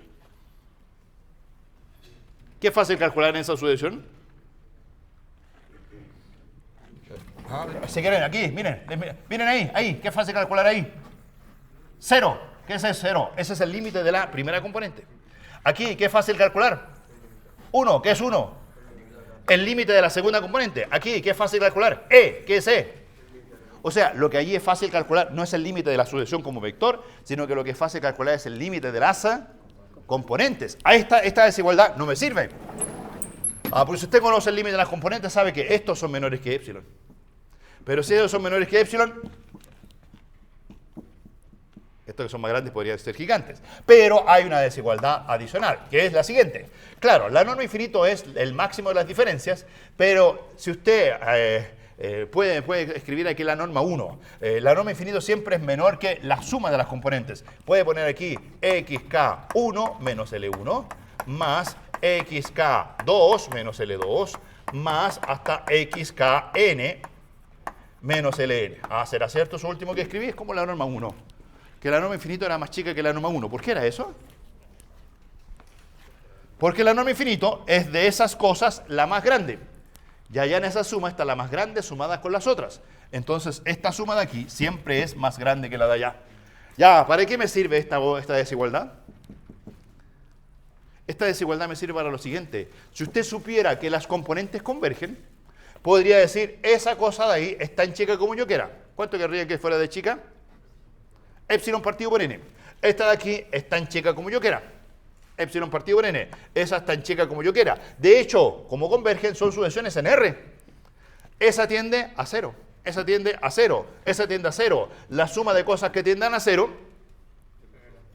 ¿Qué es fácil calcular en esa sucesión? Si quieren, aquí, miren ahí, ¿qué es fácil calcular ahí? 0. ¿Qué es ese 0? Ese es el límite de la primera componente. Aquí, ¿qué es fácil calcular? 1, ¿qué es 1? El límite de la segunda componente. Aquí, ¿qué es fácil calcular? ¿qué es E? O sea, lo que allí es fácil calcular no es el límite de la sucesión como vector, sino que lo que es fácil calcular es el límite de las componentes. Esta desigualdad no me sirve. Porque si usted conoce el límite de las componentes, sabe que estos son menores que epsilon. Pero si ellos son menores que epsilon, estos que son más grandes podrían ser gigantes. Pero hay una desigualdad adicional, que es la siguiente. Claro, la norma infinito es el máximo de las diferencias, pero si usted puede escribir aquí la norma 1. La norma infinito siempre es menor que la suma de las componentes. Puede poner aquí xk1 menos L1 más xk2 menos L2 más hasta xkn menos Ln. ¿Será cierto eso último que escribí? Es como la norma 1. Que la norma infinito era más chica que la norma 1. ¿Por qué era eso? Porque la norma infinito es de esas cosas la más grande. Y allá en esa suma está la más grande sumada con las otras. Entonces, esta suma de aquí siempre es más grande que la de allá. Ya, ¿para qué me sirve esta desigualdad? Esta desigualdad me sirve para lo siguiente. Si usted supiera que las componentes convergen, podría decir, esa cosa de ahí es tan chica como yo quiera. ¿Cuánto querría que fuera de chica? Epsilon partido por n. Esta de aquí es tan chica como yo quiera. Epsilon partido por n. Esa es tan chica como yo quiera. De hecho, como convergen, son sucesiones en R. Esa tiende a 0. Esa tiende a 0. Esa tiende a 0. La suma de cosas que tiendan a 0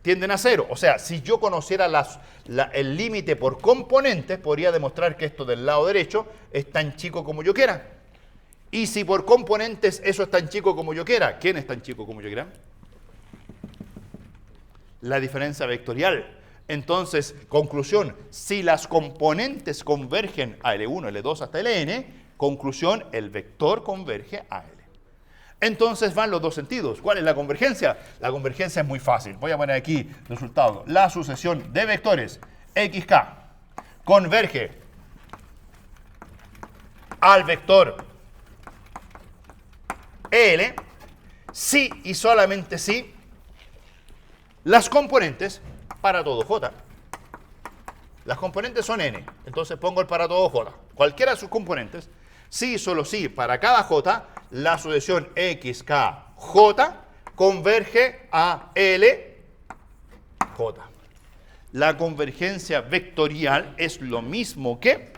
tienden a 0. O sea, si yo conociera el límite por componentes, podría demostrar que esto del lado derecho es tan chico como yo quiera. Y si por componentes eso es tan chico como yo quiera, ¿quién es tan chico como yo quiera? La diferencia vectorial. Entonces, conclusión, si las componentes convergen a L1, L2 hasta Ln, conclusión, el vector converge a L. Entonces van los dos sentidos. ¿Cuál es la convergencia? La convergencia es muy fácil. Voy a poner aquí resultado. La sucesión de vectores xk converge al vector L si y solamente si las componentes para todo j. Las componentes son n. Entonces pongo el para todo j. Cualquiera de sus componentes, si y solo si para cada j, la sucesión xkj converge a Lj. La convergencia vectorial es lo mismo que...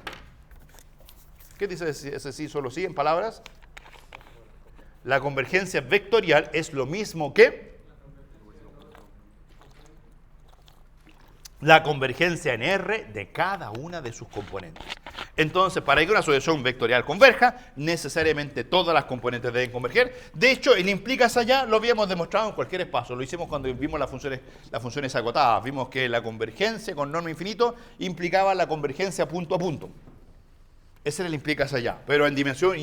¿Qué dice ese sí solo sí en palabras? La convergencia vectorial es lo mismo que... la convergencia en R de cada una de sus componentes. Entonces, para que una asociación vectorial converja, necesariamente todas las componentes deben converger. De hecho, el implica allá lo habíamos demostrado en cualquier espacio. Lo hicimos cuando vimos las funciones acotadas. Vimos que la convergencia con norma infinito implicaba la convergencia punto a punto. Ese era el implica allá. Pero en dimensión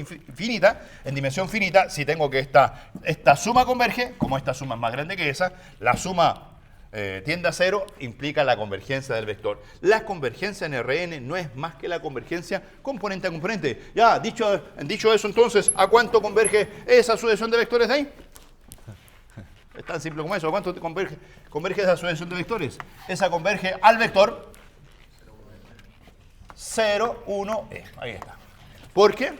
finita, si tengo que esta suma converge, como esta suma es más grande que esa, la suma tiende a cero, implica la convergencia del vector. La convergencia en Rn no es más que la convergencia componente a componente. Ya, dicho eso, entonces, ¿a cuánto converge esa sucesión de vectores de ahí? Es tan simple como eso. ¿A cuánto converge esa sucesión de vectores? Esa converge al vector 0, 1, e. Ahí está. ¿Por qué?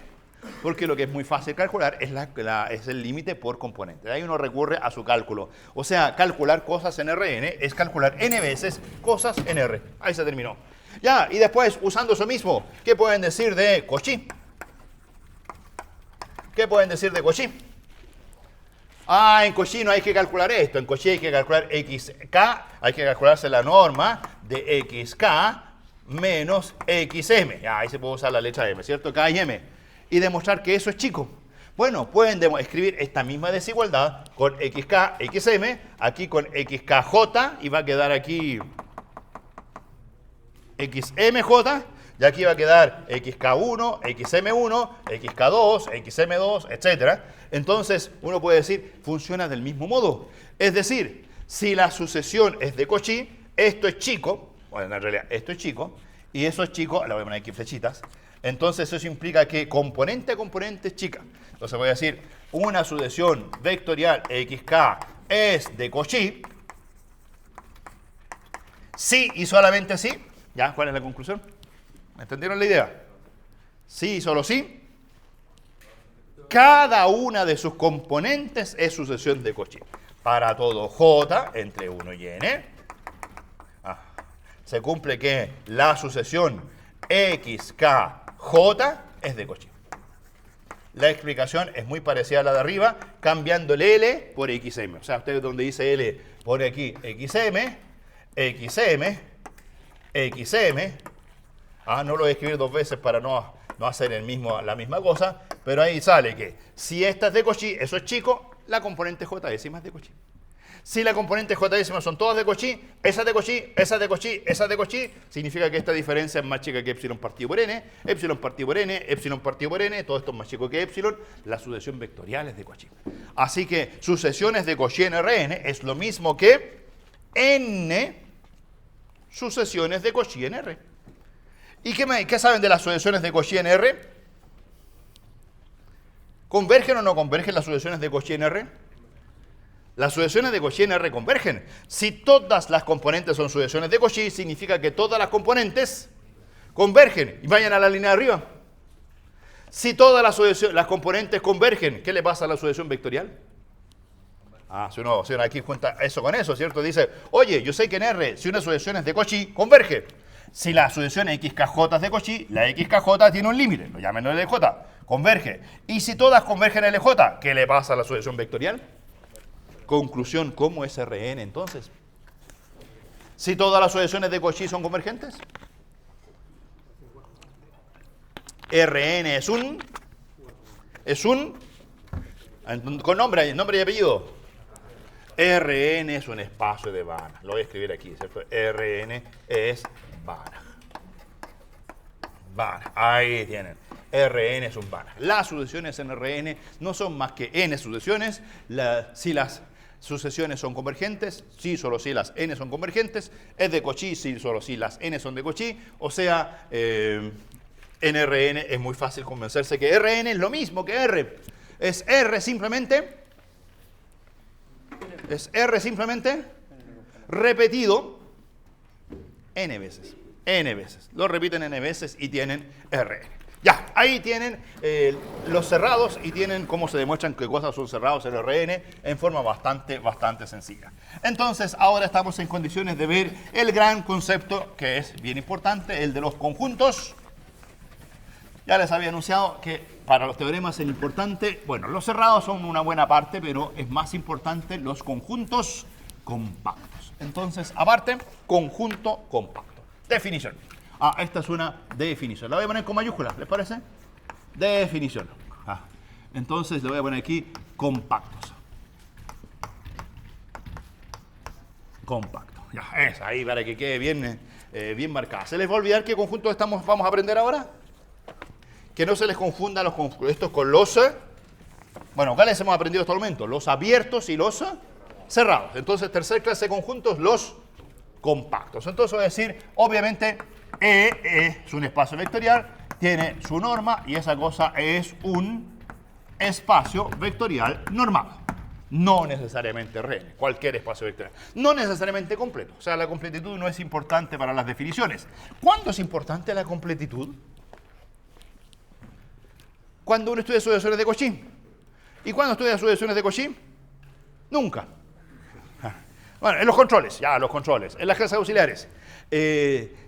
Porque lo que es muy fácil calcular es el límite por componente. De ahí uno recurre a su cálculo. O sea, calcular cosas en Rn es calcular n veces cosas en R. Ahí se terminó. Ya, y después, usando eso mismo, ¿qué pueden decir de Cauchy? ¿Qué pueden decir de Cauchy? Ah, en Cauchy no hay que calcular esto. En Cauchy hay que calcular xk, hay que calcularse la norma de xk menos xm. Ya, ahí se puede usar la letra m, ¿cierto? K y m. Y demostrar que eso es chico. Bueno, pueden escribir esta misma desigualdad con xk, xm, aquí con xkj, y va a quedar aquí xmj, y aquí va a quedar xk1, xm1, xk2, xm2, etc. Entonces, uno puede decir, funciona del mismo modo. Es decir, si la sucesión es de Cauchy, esto es chico, bueno, en realidad esto es chico, y eso es chico, le voy a poner aquí flechitas. Entonces eso implica que componente a componente es chica. Entonces voy a decir, una sucesión vectorial xk es de Cauchy, sí y solamente sí. ¿Ya? ¿Cuál es la conclusión? ¿Entendieron la idea? Sí y solo sí. Cada una de sus componentes es sucesión de Cauchy. Para todo j entre 1 y n, se cumple que la sucesión xkj es de Cauchy. La explicación es muy parecida a la de arriba, cambiando el L por XM. O sea, ustedes donde dice L, pone aquí XM, XM, XM. No lo voy a escribir dos veces para no hacer la misma cosa, pero ahí sale que si esta es de Cauchy, eso es chico, la componente J décima es de Cauchy. Si la componente J décima son todas de Cauchy, esa de Cauchy, esa de Cauchy, esa de Cauchy, significa que esta diferencia es más chica que epsilon partido por n, epsilon partido por n, epsilon partido por n, todo esto es más chico que epsilon, la sucesión vectorial es de Cauchy. Así que sucesiones de Cauchy en Rn es lo mismo que n sucesiones de Cauchy en R. ¿Y qué saben de las sucesiones de Cauchy en R? ¿Convergen o no convergen las sucesiones de Cauchy en R? Las sucesiones de Cauchy en R convergen. Si todas las componentes son sucesiones de Cauchy, significa que todas las componentes convergen. Y vayan a la línea de arriba. Si todas las componentes convergen, ¿qué le pasa a la sucesión vectorial? Si uno aquí cuenta eso con eso, ¿cierto? Dice, oye, yo sé que en R, si una sucesión es de Cauchy, converge. Si la sucesión xkj es de Cauchy, la xkj tiene un límite, lo llaman LJ, converge. Y si todas convergen en LJ, ¿qué le pasa a la sucesión vectorial? Conclusión, ¿cómo es Rn entonces? Si todas las sucesiones de Cauchy son convergentes. Rn es un con nombre y apellido. Rn es un espacio de Banach. Lo voy a escribir aquí, ¿cierto? Rn es Banach. Banach, ahí tienen. Rn es un Banach. Las sucesiones en Rn no son más que n sucesiones. Si las sucesiones son convergentes, sí, solo si las n son convergentes. Es de Cauchy, sí, solo si las n son de Cauchy. O sea, en Rn es muy fácil convencerse que Rn es lo mismo que R. Es R simplemente repetido n veces. N veces. Lo repiten n veces y tienen Rn. Ya, ahí tienen los cerrados y tienen cómo se demuestran qué cosas son cerrados en Rn en forma bastante sencilla. Entonces, ahora estamos en condiciones de ver el gran concepto que es bien importante, el de los conjuntos. Ya les había anunciado que para los teoremas es importante, bueno, los cerrados son una buena parte, pero es más importante los conjuntos compactos. Entonces, aparte, conjunto compacto. Definición. Esta es una definición. La voy a poner con mayúsculas, ¿les parece? Definición. Entonces, le voy a poner aquí compactos. Compacto. Ya, es ahí para que quede bien marcada. ¿Se les va a olvidar qué conjunto vamos a aprender ahora? Que no se les confunda estos con los... Bueno, ¿cuáles hemos aprendido hasta el momento? Los abiertos y los cerrados. Entonces, tercer clase de conjuntos, los compactos. Entonces, voy a decir, obviamente, E es un espacio vectorial, tiene su norma y esa cosa es un espacio vectorial normado. No necesariamente Rn, cualquier espacio vectorial. No necesariamente completo. O sea, la completitud no es importante para las definiciones. ¿Cuándo es importante la completitud? Cuando uno estudia sucesiones de Cauchy. ¿Y cuándo estudia sucesiones de Cauchy? Nunca. Bueno, en los controles, en las clases auxiliares.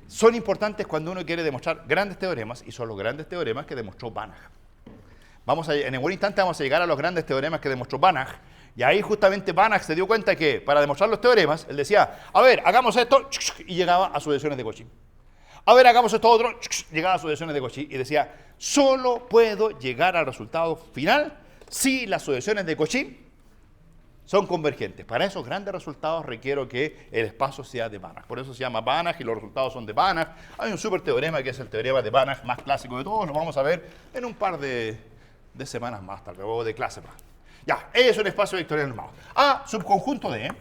Son importantes cuando uno quiere demostrar grandes teoremas, y son los grandes teoremas que demostró Banach. En un instante vamos a llegar a los grandes teoremas que demostró Banach, y ahí justamente Banach se dio cuenta que para demostrar los teoremas, él decía, a ver, hagamos esto, y llegaba a sucesiones de Cauchy. A ver, hagamos esto otro, llegaba a sucesiones de Cauchy, y decía, solo puedo llegar al resultado final si las sucesiones de Cauchy son convergentes. Para esos grandes resultados requiero que el espacio sea de Banach. Por eso se llama Banach y los resultados son de Banach. Hay un super teorema que es el teorema de Banach más clásico de todos. Lo vamos a ver en un par de semanas más, tal vez, o de clase más. Ya, es un espacio vectorial normado. Subconjunto de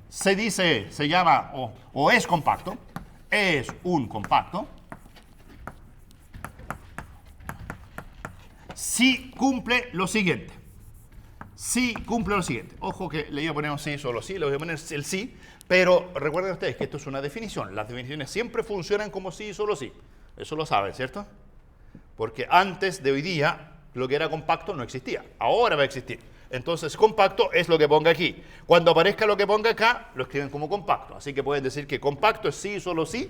se llama o es compacto. Es un compacto si cumple lo siguiente. Si cumple lo siguiente. Ojo que le iba a poner un sí, solo sí, le voy a poner el sí, pero recuerden ustedes que esto es una definición. Las definiciones siempre funcionan como sí y solo sí. Eso lo saben, ¿cierto? Porque antes de hoy día, lo que era compacto no existía. Ahora va a existir. Entonces, compacto es lo que ponga aquí. Cuando aparezca lo que ponga acá, lo escriben como compacto. Así que pueden decir que compacto es sí y solo sí,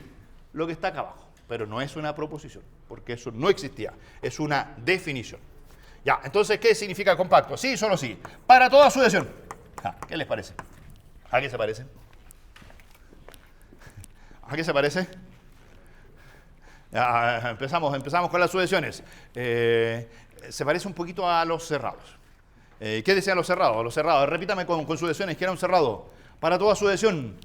lo que está acá abajo. Pero no es una proposición, porque eso no existía. Es una definición. Ya, entonces, ¿qué significa compacto? Sí, solo sí. Para toda sucesión. ¿Qué les parece? ¿A qué se parece? ¿A qué se parece? Ya, empezamos con las sucesiones. Se parece un poquito a los cerrados. ¿Qué decían los cerrados? Los cerrados, repítame con sucesiones, ¿qué era un cerrado? Para toda sucesión.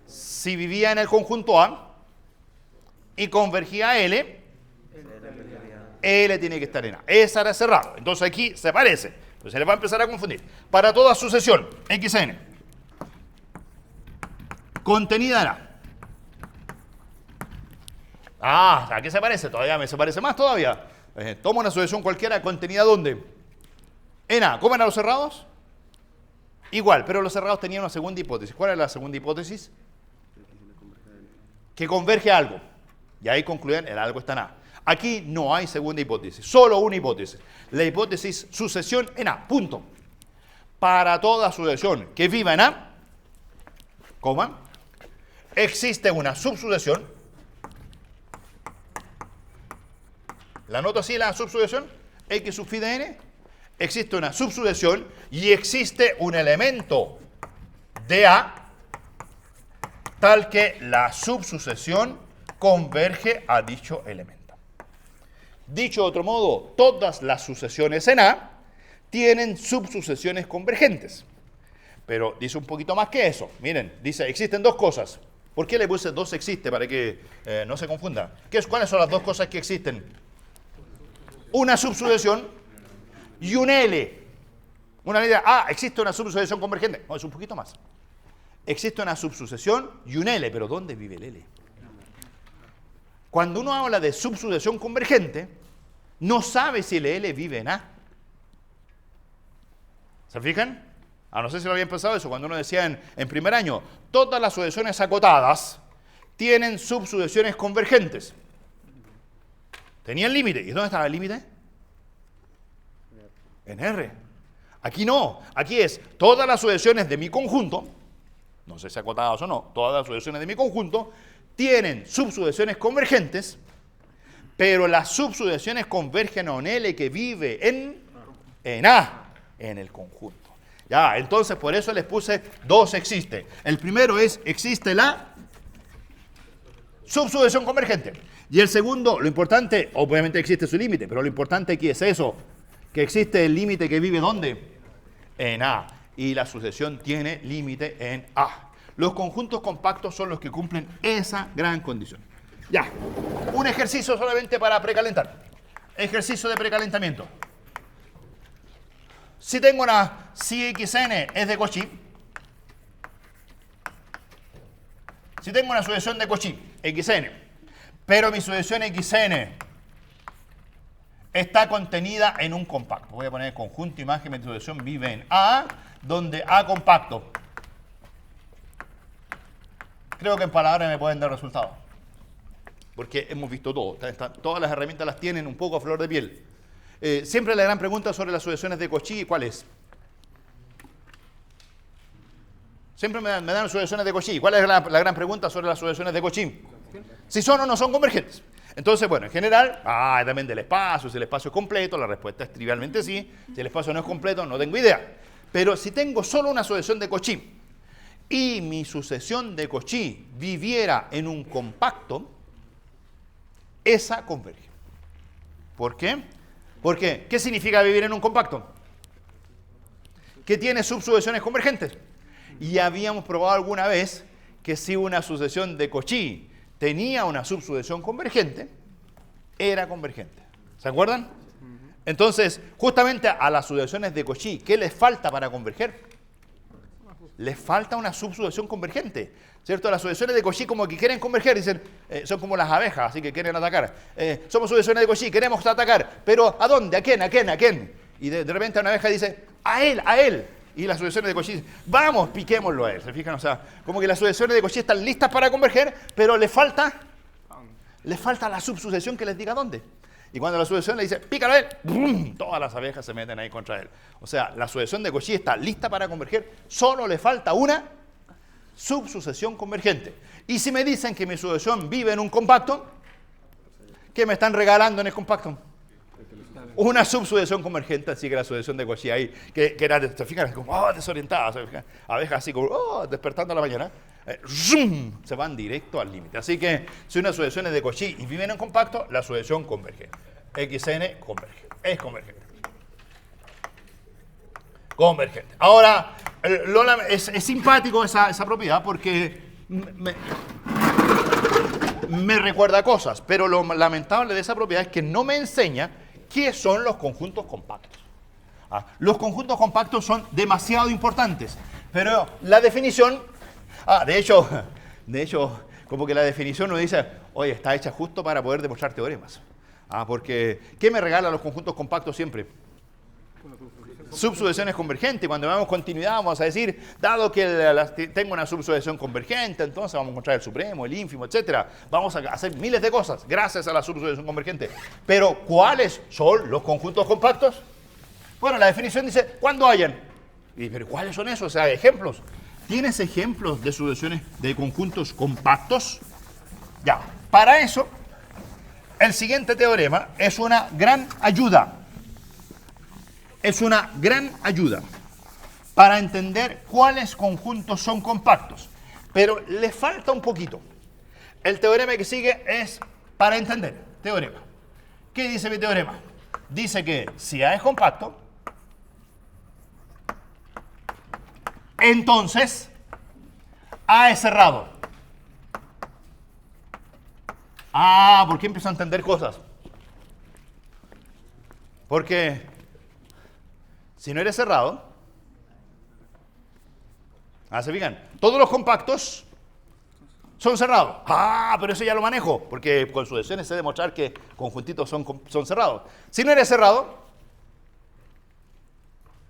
Si vivía en el conjunto A y convergía a L, L tiene que estar en A. Esa era cerrado. Entonces aquí se parece. Entonces se les va a empezar a confundir. Para toda sucesión, XN, contenida en A. ¿A qué se parece? Todavía se parece más todavía. Toma una sucesión cualquiera, contenida ¿dónde? En A. ¿Cómo eran los cerrados? Igual, pero los cerrados tenían una segunda hipótesis. ¿Cuál era la segunda hipótesis? Que converge a algo. Y ahí concluyen, el algo está en A. Aquí no hay segunda hipótesis, solo una hipótesis. La hipótesis sucesión en A, punto. Para toda sucesión que viva en A, coma, existe una subsucesión. ¿La noto así la subsucesión? X sub phi de n. Existe una subsucesión y existe un elemento de A tal que la subsucesión converge a dicho elemento. Dicho de otro modo, todas las sucesiones en A tienen subsucesiones convergentes. Pero dice un poquito más que eso. Miren, dice, existen dos cosas. ¿Por qué le puse dos existe? Para que no se confunda. ¿Cuáles son las dos cosas que existen? Una subsucesión y un L. Una idea, existe una subsucesión convergente. No, es un poquito más. Existe una subsucesión y un L, pero ¿dónde vive el L? Cuando uno habla de subsucesión convergente, no sabe si el L vive en A. ¿Se fijan? No sé si lo habían pensado eso, cuando uno decía en primer año, todas las sucesiones acotadas tienen subsucesiones convergentes. Tenían límite. ¿Y dónde estaba el límite? En R. Aquí no. Aquí es todas las sucesiones de mi conjunto, no sé si acotadas o no, todas las sucesiones de mi conjunto tienen subsucesiones convergentes, pero las subsucesiones convergen a un L que vive en A, en el conjunto. Ya, entonces por eso les puse dos existe. El primero es, existe la subsucesión convergente. Y el segundo, lo importante, obviamente existe su límite, pero lo importante aquí es eso, que existe el límite que vive ¿dónde? En A. Y la sucesión tiene límite en A. Los conjuntos compactos son los que cumplen esa gran condición. Ya, un ejercicio solamente para precalentar. Ejercicio de precalentamiento. Si tengo si xn es de Cauchy, si tengo una sucesión de Cauchy, xn, pero mi sucesión xn está contenida en un compacto. Voy a poner conjunto imagen de sucesión vive en A, donde A compacto. Creo que en palabras me pueden dar resultados. Porque hemos visto todo. Todas las herramientas las tienen un poco a flor de piel. Siempre la gran pregunta sobre las sucesiones de Cauchy, ¿cuál es? Siempre me dan sucesores de Cauchy. ¿Cuál es la gran pregunta sobre las sucesiones de Cauchy? Si son o no son convergentes. Entonces, bueno, en general, también del espacio, si el espacio es completo, la respuesta es trivialmente sí. Si el espacio no es completo, no tengo idea. Pero si tengo solo una sucesión de Cauchy y mi sucesión de Cauchy viviera en un compacto, esa converge. ¿Por qué? Porque, ¿qué significa vivir en un compacto? Que tiene subsucesiones convergentes. Y habíamos probado alguna vez que si una sucesión de Cauchy tenía una subsucesión convergente, era convergente. ¿Se acuerdan? Entonces, justamente a las sucesiones de Cauchy, ¿qué les falta para converger? Les falta una subsucesión convergente, ¿cierto? Las sucesiones de Cauchy como que quieren converger, dicen, son como las abejas, así que quieren atacar. Somos sucesiones de Cauchy, queremos atacar, pero ¿a dónde? ¿A quién? ¿A quién? ¿A quién? Y de repente una abeja dice, a él, a él. Y las sucesiones de Cauchy dicen, vamos, piquémoslo a él. ¿Se fijan? O sea, como que las sucesiones de Cauchy están listas para converger, pero le falta la subsucesión que les diga dónde. Y cuando la sucesión le dice, pícalo a él, ¡brum!, todas las abejas se meten ahí contra él. O sea, la sucesión de Cauchy está lista para converger, solo le falta una subsucesión convergente. Y si me dicen que mi sucesión vive en un compacto, ¿qué me están regalando en el compacto? Una subsucesión convergente, así que la sucesión de Cauchy ahí, que era, ¿te fijas? Como desorientada, abejas así como despertando a la mañana, se van directo al límite. Así que si una sucesión es de Cauchy y viven en compacto, la sucesión converge. XN converge, es convergente. Convergente. Ahora, es simpático esa propiedad porque me recuerda cosas, pero lo lamentable de esa propiedad es que no me enseña qué son los conjuntos compactos. Los conjuntos compactos son demasiado importantes, pero la definición, de hecho, como que la definición nos dice, oye, está hecha justo para poder demostrar teoremas. Porque, ¿qué me regala los conjuntos compactos siempre? Subsucesiones convergentes. Cuando veamos continuidad vamos a decir, dado que tengo una subsucesión convergente, entonces vamos a encontrar el supremo, el ínfimo, etc. Vamos a hacer miles de cosas gracias a la subsucesión convergente. Pero, ¿cuáles son los conjuntos compactos? Bueno, la definición dice, cuando hayan. ¿Pero cuáles son esos? O sea, ejemplos. ¿Tienes ejemplos de sucesiones de conjuntos compactos? Ya, para eso, el siguiente teorema es una gran ayuda. Es una gran ayuda para entender cuáles conjuntos son compactos. Pero le falta un poquito. El teorema que sigue es para entender. Teorema. ¿Qué dice mi teorema? Dice que si A es compacto, entonces A es cerrado. ¿Por qué empiezo a entender cosas? Porque si no eres cerrado, ¿se fijan? Todos los compactos son cerrados. Pero eso ya lo manejo, porque con sucesiones sé demostrar que conjuntitos son cerrados. Si no eres cerrado,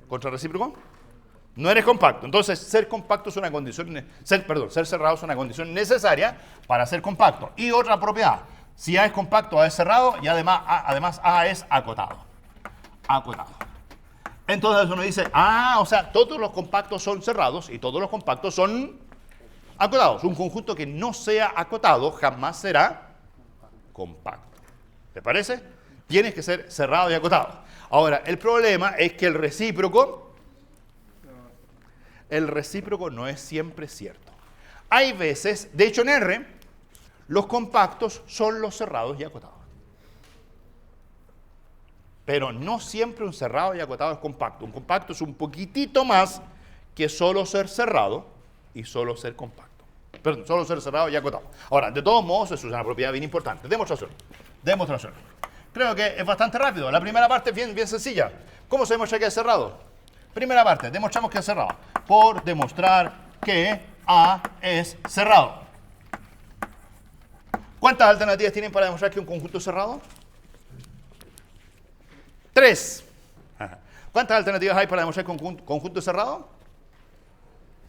contrarrecíproco, no eres compacto. Entonces, ser compacto es una condición, ser cerrado es una condición necesaria para ser compacto. Y otra propiedad, si A es compacto, A es cerrado y además A es acotado. Acotado. Entonces uno dice, o sea, todos los compactos son cerrados y todos los compactos son acotados. Un conjunto que no sea acotado jamás será compacto. ¿Te parece? Tienes que ser cerrado y acotado. Ahora, el problema es que el recíproco el recíproco no es siempre cierto. Hay veces, de hecho en R, los compactos son los cerrados y acotados. Pero no siempre un cerrado y acotado es compacto. Un compacto es un poquitito más que solo ser cerrado y solo ser compacto. Perdón, solo ser cerrado y acotado. Ahora, de todos modos, eso es una propiedad bien importante. Demostración. Demostración. Creo que es bastante rápido. La primera parte es bien sencilla. ¿Cómo se demuestra que es cerrado? Primera parte, demostramos que es cerrado. Por demostrar que A es cerrado. ¿Cuántas alternativas tienen para demostrar que un conjunto es cerrado? 3. ¿Cuántas alternativas hay para demostrar que un conjunto es cerrado?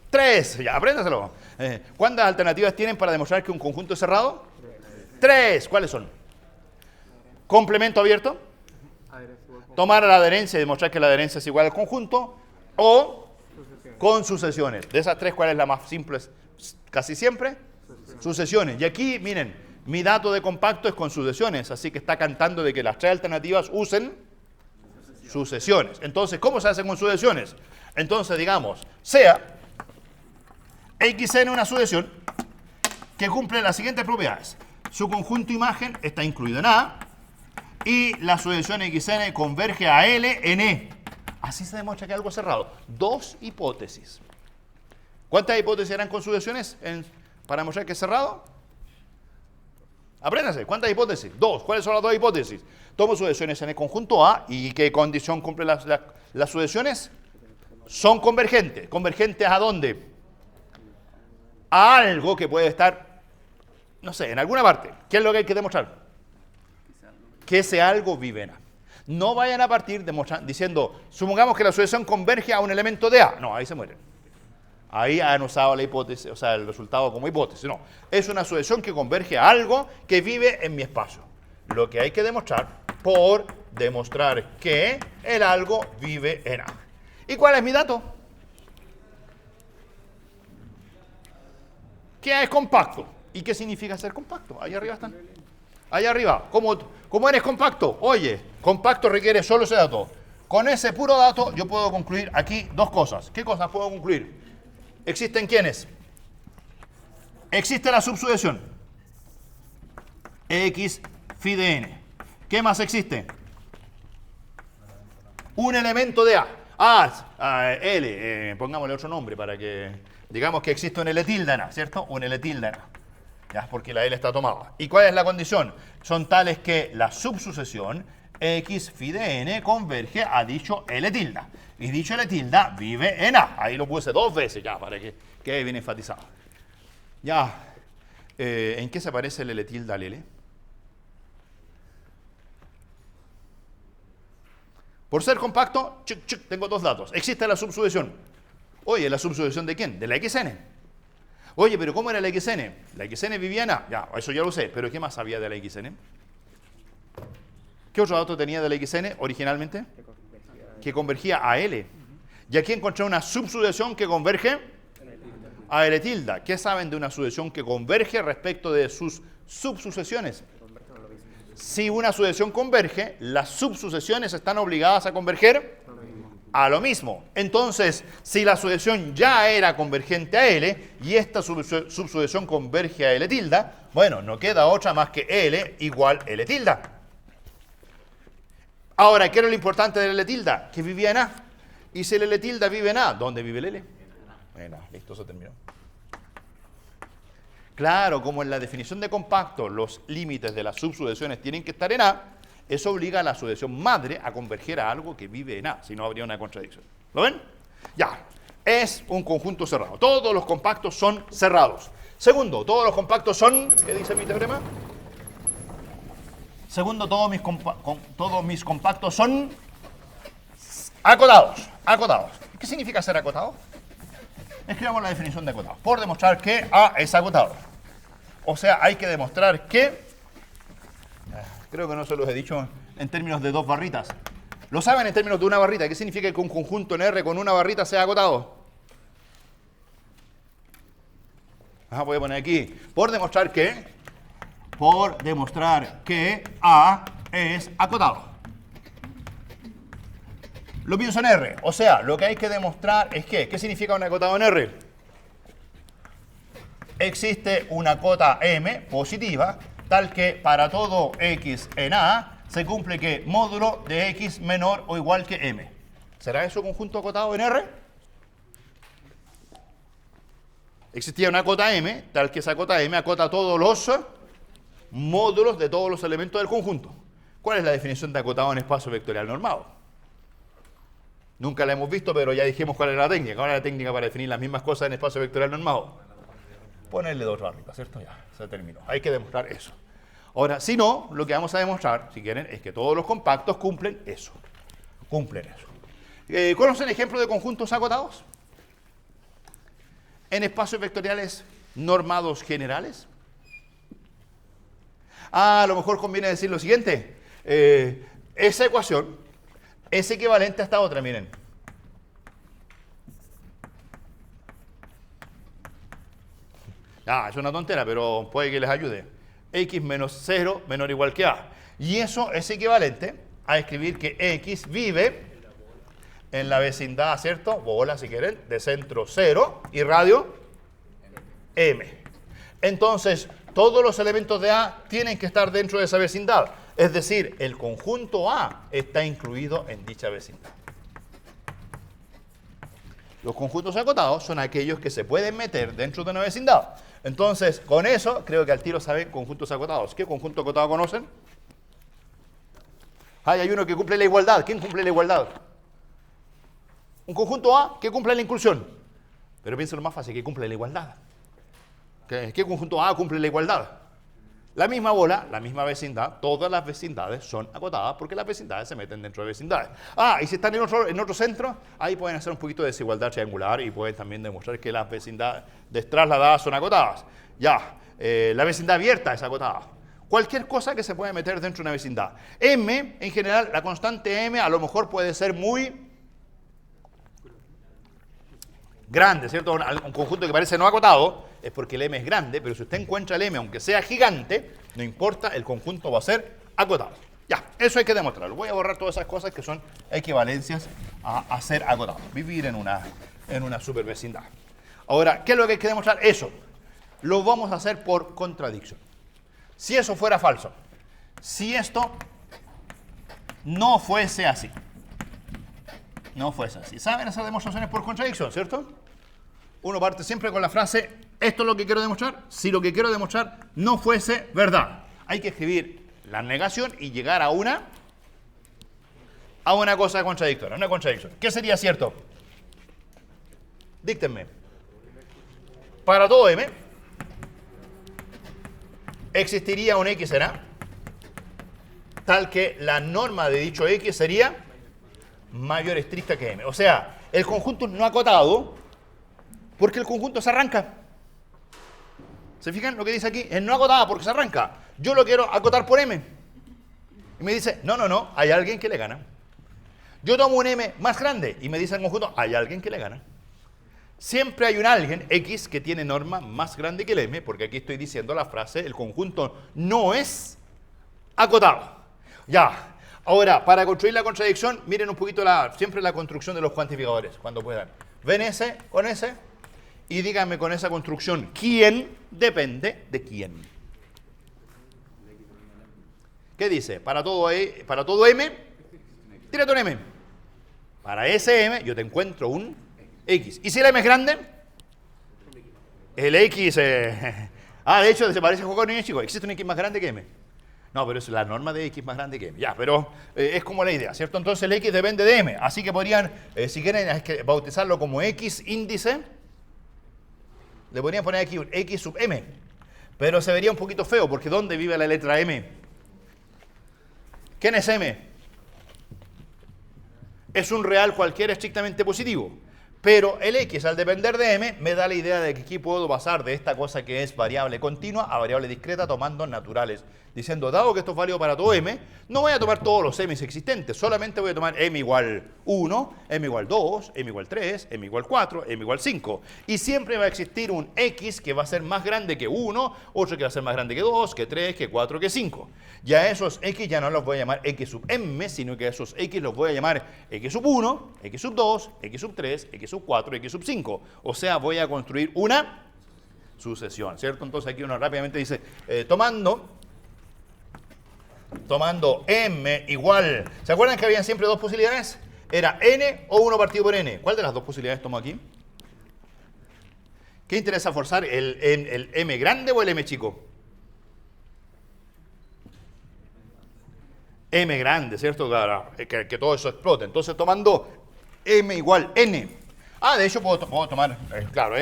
3. Ya, apréndaselo. ¿Cuántas alternativas tienen para demostrar que un conjunto es cerrado? 3. ¿Cuáles son? Complemento abierto. Tomar la adherencia y demostrar que la adherencia es igual al conjunto. O con sucesiones. De esas 3, ¿cuál es la más simple? Casi siempre. Sucesiones. Y aquí, miren, mi dato de compacto es con sucesiones. Así que está cantando de que las 3 alternativas usen sucesiones. Entonces, ¿cómo se hace con sucesiones? Entonces, digamos, sea XN una sucesión que cumple las siguientes propiedades. Su conjunto imagen está incluido en A y la sucesión XN converge a L en E. Así se demuestra que algo es cerrado. 2 hipótesis. ¿Cuántas hipótesis eran con sucesiones para demostrar que es cerrado? Apréndase. ¿Cuántas hipótesis? 2. ¿Cuáles son las 2 hipótesis? Tomo sucesiones en el conjunto A y ¿qué condición cumplen las sucesiones? Son convergentes. ¿Convergentes a dónde? A algo que puede estar, no sé, en alguna parte. ¿Qué es lo que hay que demostrar? Que ese algo vive en A. No vayan a partir diciendo, supongamos que la sucesión converge a un elemento de A. No, ahí se mueren. Ahí han usado la hipótesis, o sea, el resultado como hipótesis. No, es una sucesión que converge a algo que vive en mi espacio. Lo que hay que demostrar por demostrar que el algo vive en A. ¿Y cuál es mi dato? Que es compacto. ¿Y qué significa ser compacto? Ahí arriba están. Ahí arriba. ¿Cómo eres compacto? Oye, compacto requiere solo ese dato. Con ese puro dato yo puedo concluir aquí 2 cosas. ¿Qué cosas puedo concluir? ¿Existen quiénes? Existe la subsucesión. X phi de n. ¿Qué más existe? Un elemento de A. L. Pongámosle otro nombre para que... Digamos que existe un L tilde en A, ¿cierto? Un L tilde en A. Ya, porque la L está tomada. ¿Y cuál es la condición? Son tales que la subsucesión X phi de n converge a dicho L tilde. Y dicho L tilde vive en A. Ahí lo puse 2 veces ya para que quede bien enfatizado. Ya. ¿En qué se parece el L tilde al L? Por ser compacto, tengo 2 datos. Existe la subsucesión. Oye, ¿la subsucesión de quién? De la XN. Oye, pero ¿cómo era la XN? La XN vivía en A. Ya, eso ya lo sé. Pero ¿qué más sabía de la XN? ¿Qué otro dato tenía de la XN originalmente? Que convergía a L. Y aquí encontré una subsucesión que converge a L tilde. ¿Qué saben de una sucesión que converge respecto de sus subsucesiones? Si una sucesión converge, las subsucesiones están obligadas a converger a lo mismo. Entonces, si la sucesión ya era convergente a L y esta subsucesión converge a L tilde, bueno, no queda otra más que L igual L tilde. Ahora, ¿qué era lo importante del L tilde? Que vivía en A. Y si el L tilde vive en A, ¿dónde vive el L? Bueno, listo, se terminó. Claro, como en la definición de compacto los límites de las subsucesiones tienen que estar en A, eso obliga a la sucesión madre a converger a algo que vive en A, si no habría una contradicción. ¿Lo ven? Ya, es un conjunto cerrado. Todos los compactos son cerrados. Segundo, todos los compactos son, ¿qué dice mi teorema? Segundo, todos mis compactos son acotados. Acotados. ¿Qué significa ser acotado? Escribamos la definición de acotado. Por demostrar que A es acotado. O sea, hay que demostrar que... Creo que no se los he dicho en términos de 2 barritas. ¿Lo saben en términos de una barrita? ¿Qué significa que un conjunto en R con una barrita sea acotado? Voy a poner aquí. Por demostrar que A es acotado. Lo pienso en R. O sea, lo que hay que demostrar es que, ¿qué significa un acotado en R? Existe una cota M positiva, tal que para todo X en A se cumple que módulo de X menor o igual que M. ¿Será eso conjunto acotado en R? Existía una cota M, tal que esa cota M acota todos los módulos de todos los elementos del conjunto. ¿Cuál es la definición de acotado en espacio vectorial normado? Nunca la hemos visto, pero ya dijimos cuál es la técnica. ¿Cuál es la técnica para definir las mismas cosas en espacio vectorial normado? Ponerle 2 barritas, ¿cierto? Ya, se terminó. Hay que demostrar eso. Ahora, si no, lo que vamos a demostrar, si quieren, es que todos los compactos cumplen eso. Cumplen eso. ¿Conocen ejemplos de conjuntos acotados? En espacios vectoriales normados generales. A lo mejor conviene decir lo siguiente. Esa ecuación es equivalente a esta otra, miren. Es una tontera, pero puede que les ayude. X menos 0 menor o igual que A. Y eso es equivalente a escribir que X vive en la vecindad, ¿cierto? Bola, si quieren, de centro 0 y radio M. Entonces, todos los elementos de A tienen que estar dentro de esa vecindad. Es decir, el conjunto A está incluido en dicha vecindad. Los conjuntos acotados son aquellos que se pueden meter dentro de una vecindad. Entonces, con eso, creo que al tiro saben conjuntos acotados. ¿Qué conjunto acotado conocen? Hay uno que cumple la igualdad. ¿Quién cumple la igualdad? Un conjunto A que cumple la inclusión. Pero piénsenlo más fácil, que cumple la igualdad. ¿Qué conjunto A cumple la igualdad? La misma bola, la misma vecindad, todas las vecindades son acotadas porque las vecindades se meten dentro de vecindades. Y si están en otro centro, ahí pueden hacer un poquito de desigualdad triangular y pueden también demostrar que las vecindades trasladadas son acotadas. La vecindad abierta es acotada. Cualquier cosa que se puede meter dentro de una vecindad. M, en general, la constante M a lo mejor puede ser muy grande, ¿cierto? Un conjunto que parece no acotado es porque el M es grande, pero si usted encuentra el M, aunque sea gigante, no importa, el conjunto va a ser acotado. Eso hay que demostrarlo. Voy a borrar todas esas cosas que son equivalencias a ser acotado. Vivir en una supervecindad. Ahora, ¿qué es lo que hay que demostrar? Eso. Lo vamos a hacer por contradicción. Si eso fuera falso, si esto no fuese así, ¿saben hacer demostraciones por contradicción, cierto? Uno parte siempre con la frase, esto es lo que quiero demostrar, si lo que quiero demostrar no fuese verdad. Hay que escribir la negación y llegar a una cosa contradictoria, una contradicción. ¿Qué sería cierto? Díctenme. Para todo M, existiría un X en A, tal que la norma de dicho X sería mayor estricta que M. O sea, el conjunto no acotado, porque el conjunto se arranca. ¿Se fijan lo que dice aquí? Es no acotada porque se arranca. Yo lo quiero acotar por M. Y me dice, no, hay alguien que le gana. Yo tomo un M más grande y me dice el conjunto, hay alguien que le gana. Siempre hay un alguien, X, que tiene norma más grande que el M, porque aquí estoy diciendo la frase, el conjunto no es acotado. Ahora, para construir la contradicción, miren un poquito siempre la construcción de los cuantificadores, cuando puedan. Ven S con S y díganme con esa construcción, ¿quién depende de quién? ¿Qué dice? Para todo M, tírate un M. Para ese M, yo te encuentro un X. ¿Y si el M es grande? El X... de hecho, se parece a jugar con niños chicos. ¿Existe un X más grande que M? No, pero es la norma de X más grande que M. Pero es como la idea, ¿cierto? Entonces el X depende de M. Así que podrían, si quieren bautizarlo como X índice, le podrían poner aquí un X sub M. Pero se vería un poquito feo, porque ¿dónde vive la letra M? ¿Quién es M? Es un real cualquiera estrictamente positivo. Pero el X, al depender de M, me da la idea de que aquí puedo pasar de esta cosa que es variable continua a variable discreta tomando naturales diciendo, dado que esto es válido para todo m, no voy a tomar todos los m's existentes, solamente voy a tomar m igual 1, m igual 2, m igual 3, m igual 4, m igual 5. Y siempre va a existir un x que va a ser más grande que 1, otro que va a ser más grande que 2, que 3, que 4, que 5. Ya a esos x ya no los voy a llamar x sub m, sino que a esos x los voy a llamar x sub 1, x sub 2, x sub 3, x sub 4, x sub 5. O sea, voy a construir una sucesión, ¿cierto? Entonces aquí uno rápidamente dice, tomando m igual, ¿se acuerdan que habían siempre dos posibilidades? Era n o 1 partido por n. ¿Cuál de las dos posibilidades tomo aquí? ¿Qué interesa forzar? ¿El m grande o el m chico? M grande, ¿cierto? Que todo eso explote. Entonces tomando m igual n. De hecho puedo tomar, claro,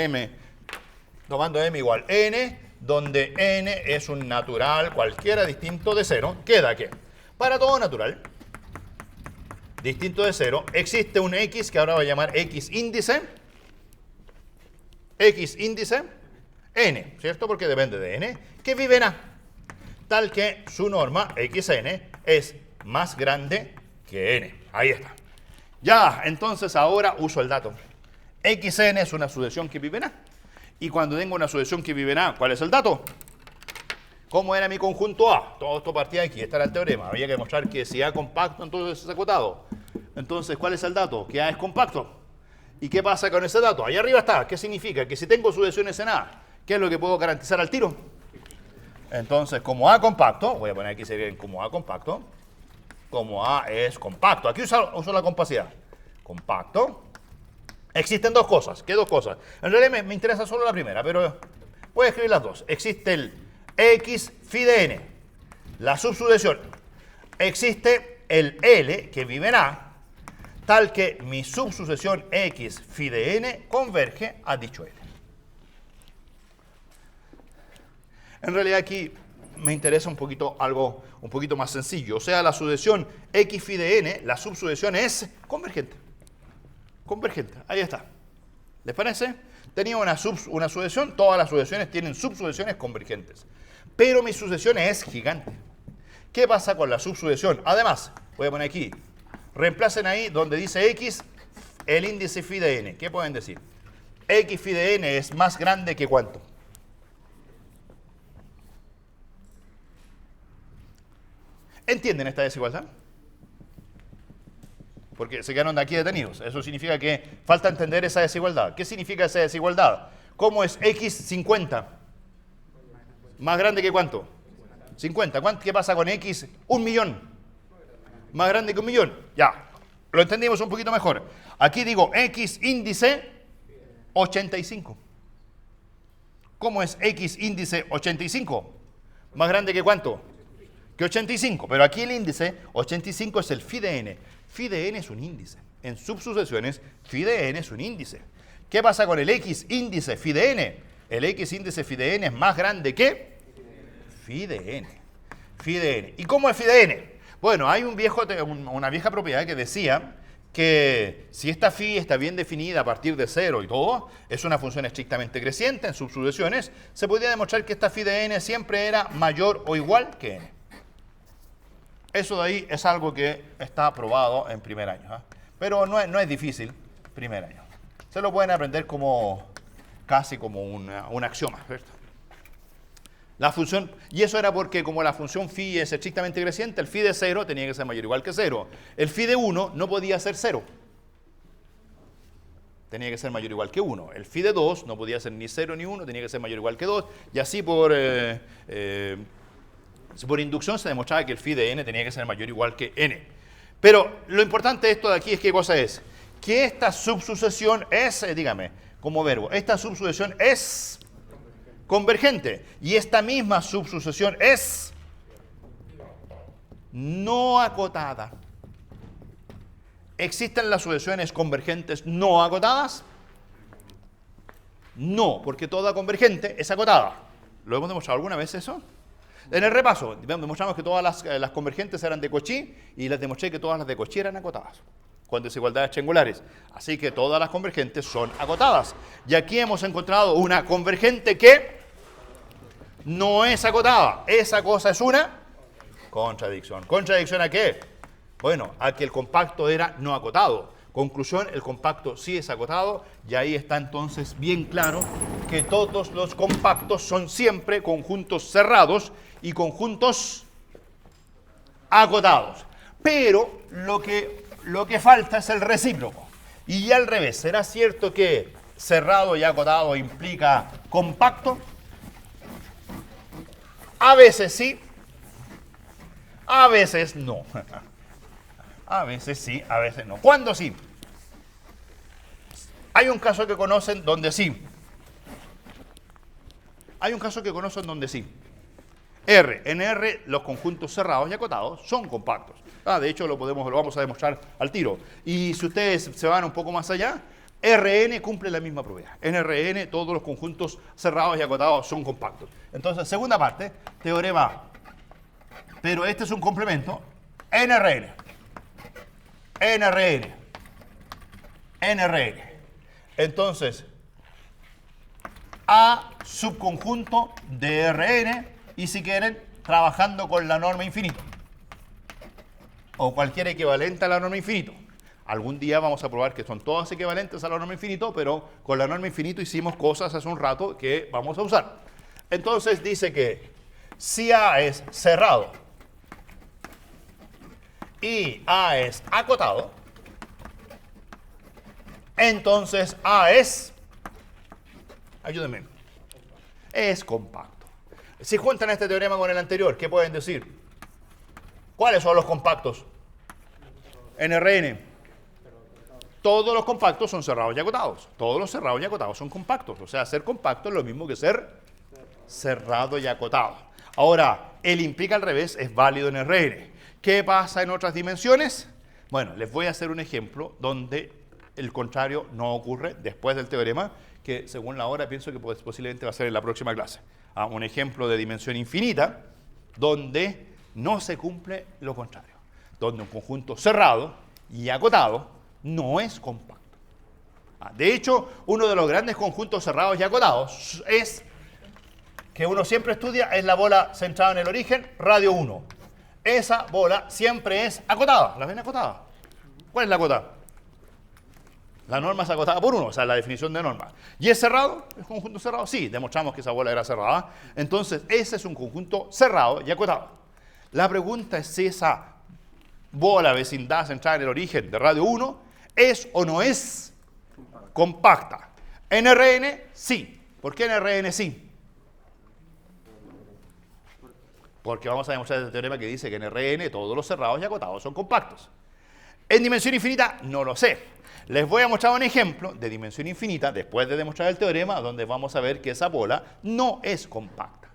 tomando m igual n, donde n es un natural cualquiera distinto de 0, queda que para todo natural distinto de 0 existe un x que ahora voy a llamar x índice n, ¿cierto? Porque depende de n, que vive en A, tal que su norma xn es más grande que n. Ahí está. Ya, entonces ahora uso el dato. xn es una sucesión que vive en A. Y cuando tengo una sucesión que vive en A, ¿cuál es el dato? ¿Cómo era mi conjunto A? Todo esto partía de aquí, este era el teorema. Había que demostrar que si A es compacto, entonces es acotado. Entonces, ¿cuál es el dato? Que A es compacto. ¿Y qué pasa con ese dato? Ahí arriba está. ¿Qué significa? Que si tengo sucesiones en A, ¿qué es lo que puedo garantizar al tiro? Entonces, como A compacto, voy a poner aquí sería como A compacto, como A es compacto. Aquí uso la compacidad. Compacto. Existen dos cosas. ¿Qué dos cosas? En realidad me interesa solo la primera, pero voy a escribir las dos. Existe el x phi de n, la subsucesión. Existe el L que vive en A, tal que mi subsucesión x phi de n converge a dicho L. En realidad aquí me interesa algo un poquito más sencillo. O sea, la sucesión x phi de n, la subsucesión es convergente. Convergente, ahí está. ¿Les parece? Tenía una sucesión, todas las sucesiones tienen subsucesiones convergentes. Pero mi sucesión es gigante. ¿Qué pasa con la subsucesión? Además, voy a poner aquí, reemplacen ahí donde dice x, el índice phi de n. ¿Qué pueden decir? X phi de n es más grande que ¿cuánto? ¿Entienden esta desigualdad? Porque se quedaron de aquí detenidos. Eso significa que falta entender esa desigualdad. ¿Qué significa esa desigualdad? ¿Cómo es x 50? ¿Más grande que cuánto? 50. ¿Qué pasa con x 1.000.000? ¿Más grande que 1.000.000? Ya, lo entendimos un poquito mejor. Aquí digo x índice 85. ¿Cómo es x índice 85? ¿Más grande que cuánto? Que 85. Pero aquí el índice 85 es el phi de n. Phi de n es un índice. En subsucesiones, phi de n es un índice. ¿Qué pasa con el x índice phi de n? El x índice phi de n es más grande que phi de n. Phi de n. ¿Y cómo es phi de n? Bueno, hay una vieja propiedad que decía que si esta phi está bien definida a partir de 0 y todo, es una función estrictamente creciente en subsucesiones, se podía demostrar que esta phi de n siempre era mayor o igual que n. Eso de ahí es algo que está probado en primer año, ¿eh? Pero no es difícil primer año. Se lo pueden aprender casi como un axioma, ¿cierto? La función, y eso era porque como la función phi es estrictamente creciente, el phi de 0 tenía que ser mayor o igual que 0. El phi de 1 no podía ser 0. Tenía que ser mayor o igual que 1. El phi de 2 no podía ser ni 0 ni 1, tenía que ser mayor o igual que 2. Y así por inducción se demostraba que el phi de n tenía que ser mayor o igual que n. Pero lo importante de esto de aquí es qué cosa es. Que esta subsucesión es, dígame, como verbo, esta subsucesión es convergente. Y esta misma subsucesión es no acotada. ¿Existen las sucesiones convergentes no acotadas? No, porque toda convergente es acotada. ¿Lo hemos demostrado alguna vez eso? En el repaso, demostramos que todas las convergentes eran de Cauchy y les demostré que todas las de Cauchy eran acotadas, con desigualdades triangulares. Así que todas las convergentes son acotadas. Y aquí hemos encontrado una convergente que no es acotada. Esa cosa es una Contradicción. ¿Contradicción a qué? Bueno, a que el compacto era no acotado. Conclusión, el compacto sí es acotado y ahí está entonces bien claro que todos los compactos son siempre conjuntos cerrados y conjuntos acotados. Pero lo que falta es el recíproco. Y al revés, ¿será cierto que cerrado y acotado implica compacto? A veces sí, a veces no. A veces sí, a veces no. ¿Cuándo sí? Hay un caso que conocen donde sí. Hay un caso que conocen donde sí. R. En R los conjuntos cerrados y acotados son compactos. De hecho, lo vamos a demostrar al tiro. Y si ustedes se van un poco más allá, Rn cumple la misma propiedad. En Rn todos los conjuntos cerrados y acotados son compactos. Entonces, segunda parte, teorema A. Pero este es un complemento. NRN. NRN. NRN. Entonces, A subconjunto de Rn y si quieren, trabajando con la norma infinito. O cualquier equivalente a la norma infinito. Algún día vamos a probar que son todas equivalentes a la norma infinito, pero con la norma infinito hicimos cosas hace un rato que vamos a usar. Entonces dice que si A es cerrado y A es acotado, entonces A es, ayúdenme, es compacto. Si juntan este teorema con el anterior, ¿qué pueden decir? ¿Cuáles son los compactos? NRN. Todos los compactos son cerrados y acotados. Todos los cerrados y acotados son compactos. O sea, ser compacto es lo mismo que ser cerrado y acotado. Ahora, el implica al revés es válido en RN. ¿Qué pasa en otras dimensiones? Bueno, les voy a hacer un ejemplo donde el contrario no ocurre después del teorema, que según la hora pienso que posiblemente va a ser en la próxima clase. Un ejemplo de dimensión infinita donde no se cumple lo contrario. Donde un conjunto cerrado y acotado no es compacto. De hecho, uno de los grandes conjuntos cerrados y acotados es que uno siempre estudia es la bola centrada en el origen, radio 1. Esa bola siempre es acotada. ¿La ven acotada? ¿Cuál es la acotada? La norma es acotada por 1, o sea, la definición de norma. ¿Y es cerrado? ¿Es un conjunto cerrado? Sí, demostramos que esa bola era cerrada. Entonces, ese es un conjunto cerrado y acotado. La pregunta es si esa bola vecindad centrada en el origen de radio 1 es o no es compacta. En RN, sí. ¿Por qué en RN sí? Porque vamos a demostrar este teorema que dice que en RN todos los cerrados y acotados son compactos. En dimensión infinita, no lo sé. Les voy a mostrar un ejemplo de dimensión infinita después de demostrar el teorema donde vamos a ver que esa bola no es compacta.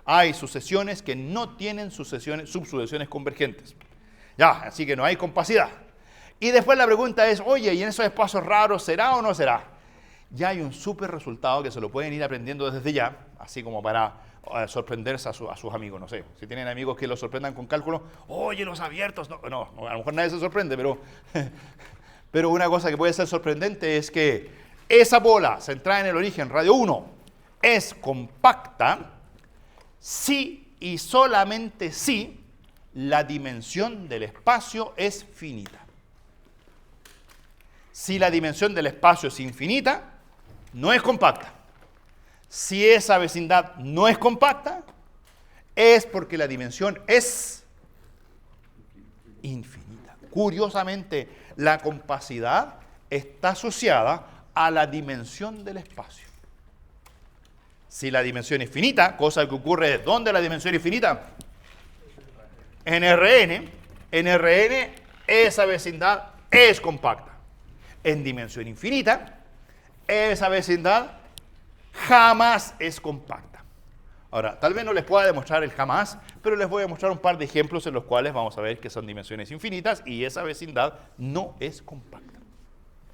Hay sucesiones que no tienen subsucesiones convergentes. Ya, así que no hay compacidad. Y después la pregunta es, oye, ¿y en esos espacios raros será o no será? Ya hay un súper resultado que se lo pueden ir aprendiendo desde ya, así como para sorprenderse a sus amigos, no sé. Si tienen amigos que los sorprendan con cálculos, oye, los abiertos, no, a lo mejor nadie se sorprende, pero una cosa que puede ser sorprendente es que esa bola centrada en el origen, radio 1, es compacta si y solamente si la dimensión del espacio es finita. Si la dimensión del espacio es infinita, no es compacta. Si esa vecindad no es compacta, es porque la dimensión es infinita. Curiosamente, la compacidad está asociada a la dimensión del espacio. Si la dimensión es finita, cosa que ocurre ¿dónde la dimensión es finita? En RN esa vecindad es compacta. En dimensión infinita, esa vecindad jamás es compacta. Ahora, tal vez no les pueda demostrar el jamás, pero les voy a mostrar un par de ejemplos en los cuales vamos a ver que son dimensiones infinitas y esa vecindad no es compacta.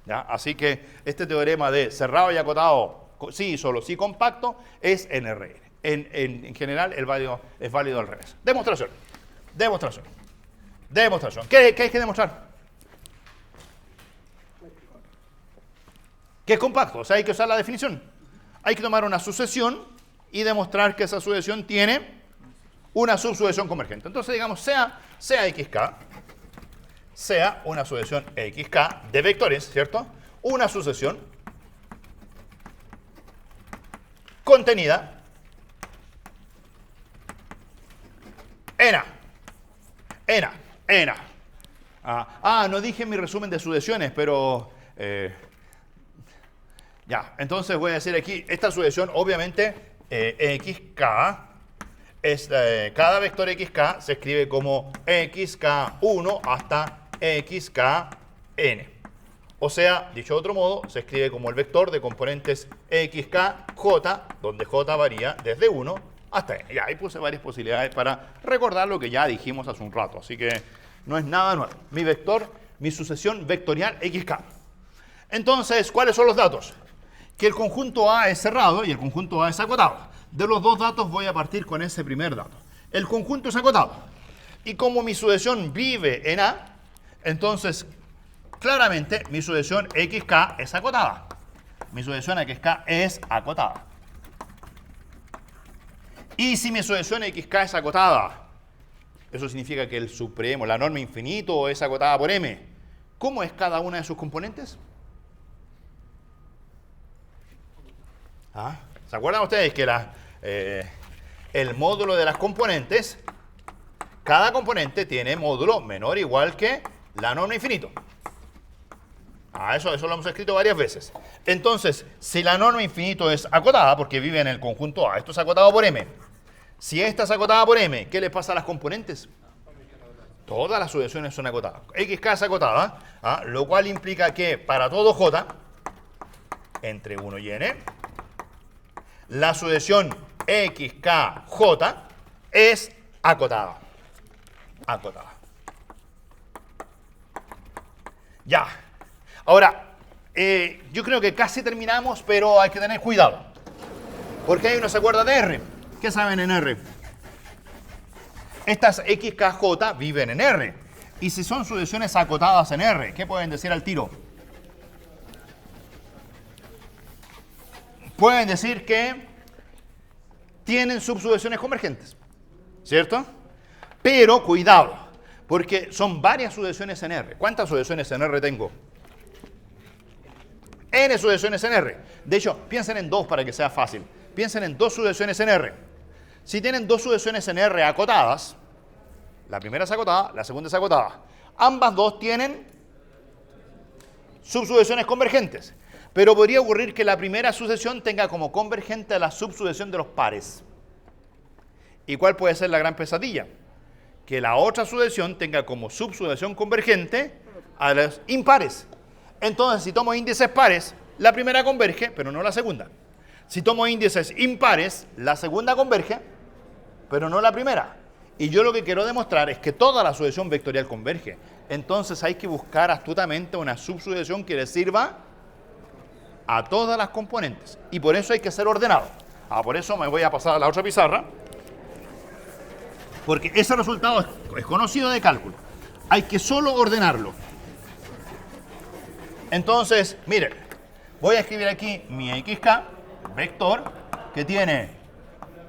¿Ya? Así que este teorema de cerrado y acotado, sí, solo sí compacto, es en RN. En general, es válido al revés. Demostración. ¿Qué hay que demostrar? Que es compacto, o sea, hay que usar la definición. Hay que tomar una sucesión y demostrar que esa sucesión tiene una subsucesión convergente. Entonces, digamos, sea xk, sea una sucesión xk de vectores, ¿cierto? Una sucesión contenida en A. No dije mi resumen de sucesiones, pero ya, entonces voy a decir aquí, esta sucesión, obviamente, xk, es, cada vector xk se escribe como xk1 hasta xkn. O sea, dicho de otro modo, se escribe como el vector de componentes xkj, donde j varía desde 1 hasta n. Ya, ahí puse varias posibilidades para recordar lo que ya dijimos hace un rato, así que no es nada nuevo. Mi vector, mi sucesión vectorial xk. Entonces, ¿cuáles son los datos? Que el conjunto A es cerrado y el conjunto A es acotado. De los dos datos voy a partir con ese primer dato. El conjunto es acotado. Y como mi sucesión vive en A, entonces, claramente, mi sucesión xk es acotada. Mi sucesión xk es acotada. Y si mi sucesión xk es acotada, eso significa que el supremo, la norma infinito, es acotada por m. ¿Cómo es cada una de sus componentes? ¿Se acuerdan ustedes que el módulo de las componentes, cada componente tiene módulo menor o igual que la norma infinito? Eso lo hemos escrito varias veces. Entonces, si la norma infinito es acotada, porque vive en el conjunto A, esto es acotado por m. Si esta es acotada por m, ¿qué le pasa a las componentes? Todas las sucesiones son acotadas. xk es acotada, lo cual implica que para todo j, entre 1 y n, la sucesión xkj es acotada. Acotada. Ya. Ahora, yo creo que casi terminamos, pero hay que tener cuidado. Porque hay uno se acuerda de R. ¿Qué saben en R? Estas xkj viven en R. Y si son sucesiones acotadas en R, ¿qué pueden decir al tiro? Pueden decir que tienen subsucesiones convergentes, ¿cierto? Pero cuidado, porque son varias sucesiones en R. ¿Cuántas sucesiones en R tengo? N sucesiones en R. De hecho, piensen en dos para que sea fácil. Piensen en dos sucesiones en R. Si tienen dos sucesiones en R acotadas, la primera es acotada, la segunda es acotada. Ambas dos tienen subsucesiones convergentes. Pero podría ocurrir que la primera sucesión tenga como convergente la subsucesión de los pares. ¿Y cuál puede ser la gran pesadilla? Que la otra sucesión tenga como subsucesión convergente a los impares. Entonces, si tomo índices pares, la primera converge, pero no la segunda. Si tomo índices impares, la segunda converge, pero no la primera. Y yo lo que quiero demostrar es que toda la sucesión vectorial converge. Entonces hay que buscar astutamente una subsucesión que le sirva a todas las componentes. Y por eso hay que ser ordenado. Por eso me voy a pasar a la otra pizarra. Porque ese resultado es conocido de cálculo. Hay que solo ordenarlo. Entonces, miren, voy a escribir aquí mi xk, vector, que tiene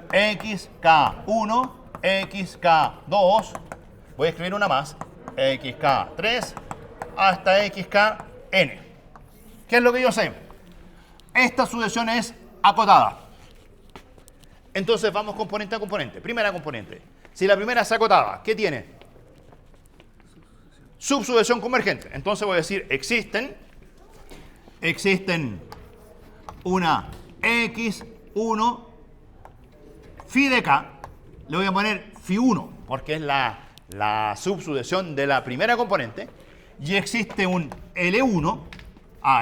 xk1, xk2, voy a escribir una más, xk3, hasta xkn. ¿Qué es lo que yo sé? Esta sucesión es acotada. Entonces vamos componente a componente. Primera componente. Si la primera es acotada, ¿qué tiene? Subsucesión convergente. Entonces voy a decir, existen una x1 phi de k, le voy a poner phi1 porque es la subsucesión de la primera componente, y existe un L1,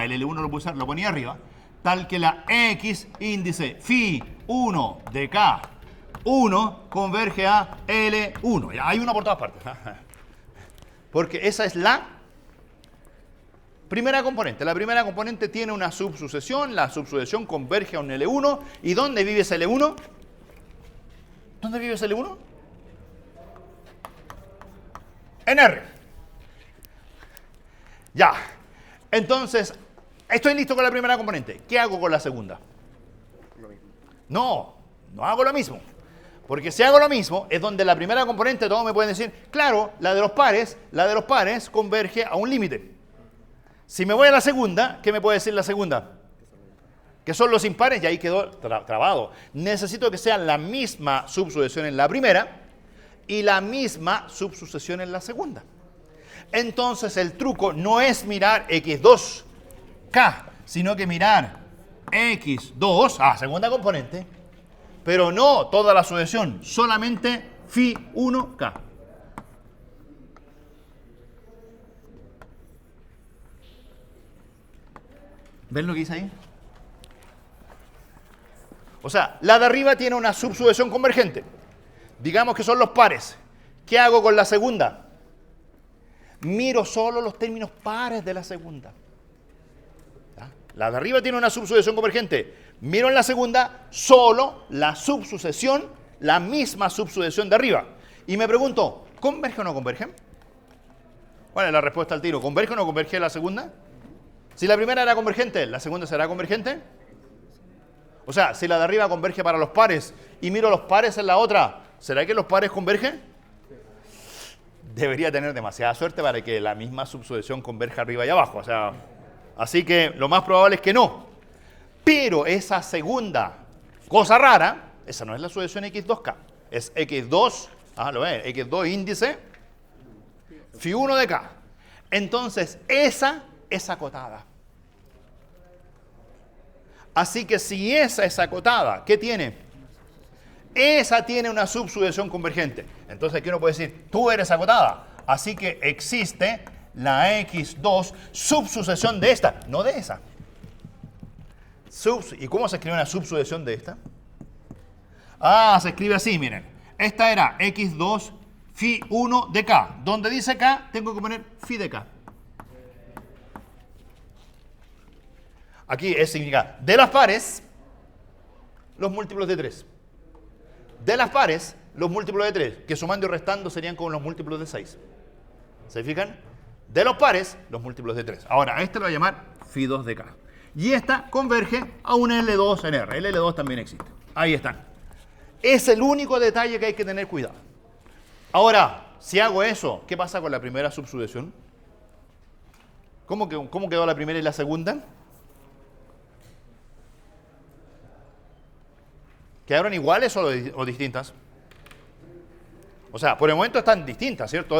el L1 lo ponía arriba, tal que la x índice phi1 de k1 converge a L1. Ya, hay uno por todas partes. Porque esa es la primera componente. La primera componente tiene una subsucesión, la subsucesión converge a un L1. ¿Y dónde vive ese L1? ¿Dónde vive ese L1? En R. Ya. Entonces, estoy listo con la primera componente. ¿Qué hago con la segunda? Lo mismo. No hago lo mismo. Porque si hago lo mismo, es donde la primera componente todos me pueden decir, claro, la de los pares converge a un límite. Si me voy a la segunda, ¿qué me puede decir la segunda? Que son los impares y ahí quedó trabado. Necesito que sean la misma subsucesión en la primera y la misma subsucesión en la segunda. Entonces el truco no es mirar x2k, sino que mirar x2, segunda componente, pero no toda la sucesión, solamente phi1k. ¿Ven lo que dice ahí? O sea, la de arriba tiene una subsucesión convergente. Digamos que son los pares. ¿Qué hago con la segunda? Miro solo los términos pares de la segunda. ¿Ya? La de arriba tiene una subsucesión convergente. Miro en la segunda solo la subsucesión, la misma subsucesión de arriba. Y me pregunto, ¿converge o no converge? ¿Cuál es la respuesta al tiro? ¿Converge o no converge la segunda? Si la primera era convergente, ¿la segunda será convergente? O sea, si la de arriba converge para los pares y miro los pares en la otra, ¿será que los pares convergen? Debería tener demasiada suerte para que la misma subsucesión converja arriba y abajo. O sea, así que lo más probable es que no. Pero esa segunda cosa rara, esa no es la sucesión x2k, es x2, lo ven, x2 índice, phi1 de k. Entonces, esa es acotada. Así que si esa es acotada, ¿qué tiene? Esa tiene una subsucesión convergente. Entonces aquí uno puede decir, tú eres acotada. Así que existe la x2 subsucesión de esta, no de esa. ¿Y cómo se escribe una subsucesión de esta? Se escribe así, miren. Esta era x2 phi1 de k. Donde dice k, tengo que poner phi de k. Aquí significa de las pares, los múltiplos de 3. De las pares, los múltiplos de 3, que sumando y restando serían como los múltiplos de 6. ¿Se fijan? De los pares, los múltiplos de 3. Ahora, este lo voy a llamar phi2 de k. Y esta converge a un L2 en R. El L2 también existe. Ahí están. Es el único detalle que hay que tener cuidado. Ahora, si hago eso, ¿qué pasa con la primera subsucesión? ¿Cómo quedó la primera y la segunda? ¿Quedaron iguales o distintas? O sea, por el momento están distintas, ¿cierto?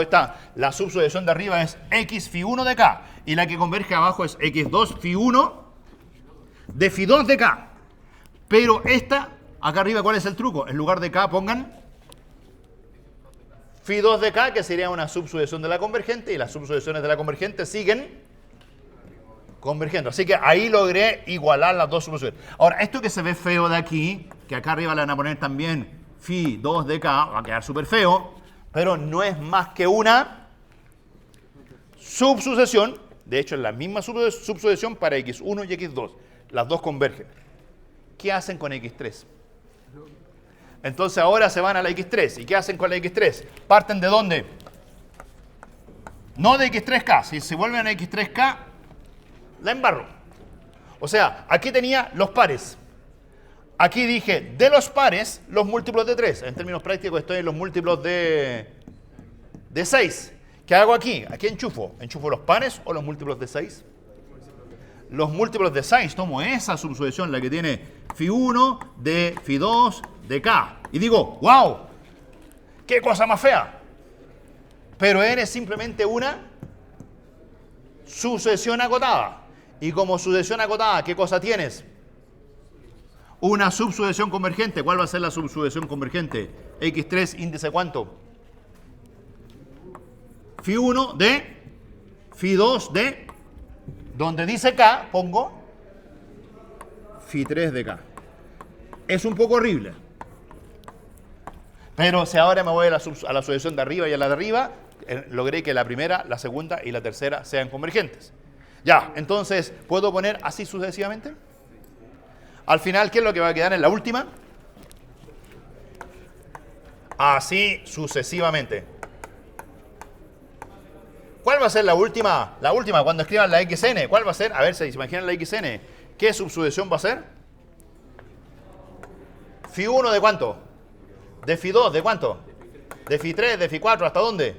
La subsucesión de arriba es x phi1 de k y la que converge abajo es x2 phi1 de phi2 de k. Pero esta, acá arriba, ¿cuál es el truco? En lugar de k pongan phi2 de k, que sería una subsucesión de la convergente, y las subsucesiones de la convergente siguen convergiendo. Así que ahí logré igualar las dos subsucesiones. Ahora, esto que se ve feo de aquí, que acá arriba le van a poner también phi2 de k, va a quedar súper feo, pero no es más que una subsucesión. De hecho, es la misma subsucesión para x1 y x2. Las dos convergen. ¿Qué hacen con x3? Entonces ahora se van a la x3. ¿Y qué hacen con la x3? ¿Parten de dónde? No de x3k. Si se vuelven a x3k, la embarro. O sea, aquí tenía los pares. Aquí dije, de los pares, los múltiplos de 3. En términos prácticos estoy en los múltiplos de 6. ¿Qué hago aquí? Aquí enchufo. ¿Enchufo los pares o los múltiplos de 6? Los múltiplos de 6. Tomo esa subsucesión, la que tiene phi1 de phi2 de k. Y digo, wow, qué cosa más fea. Pero eres simplemente una sucesión acotada. Y como sucesión acotada, ¿qué cosa tienes? Una subsucesión convergente. ¿Cuál va a ser la subsucesión convergente? X3 índice ¿cuánto? Phi1 de Phi2 de, donde dice K, pongo Phi3 de K. Es un poco horrible. Pero si ahora me voy a la sucesión de arriba y a la de arriba, logré que la primera, la segunda y la tercera sean convergentes. Ya, entonces, ¿puedo poner así sucesivamente? Al final, ¿qué es lo que va a quedar en la última? Así sucesivamente. ¿Cuál va a ser la última? La última, cuando escriban la XN, ¿cuál va a ser? A ver si se imaginan la XN. ¿Qué subsucesión va a ser? Phi1 de ¿cuánto? De phi 2, ¿de cuánto? De phi 3, de phi 4, ¿hasta dónde?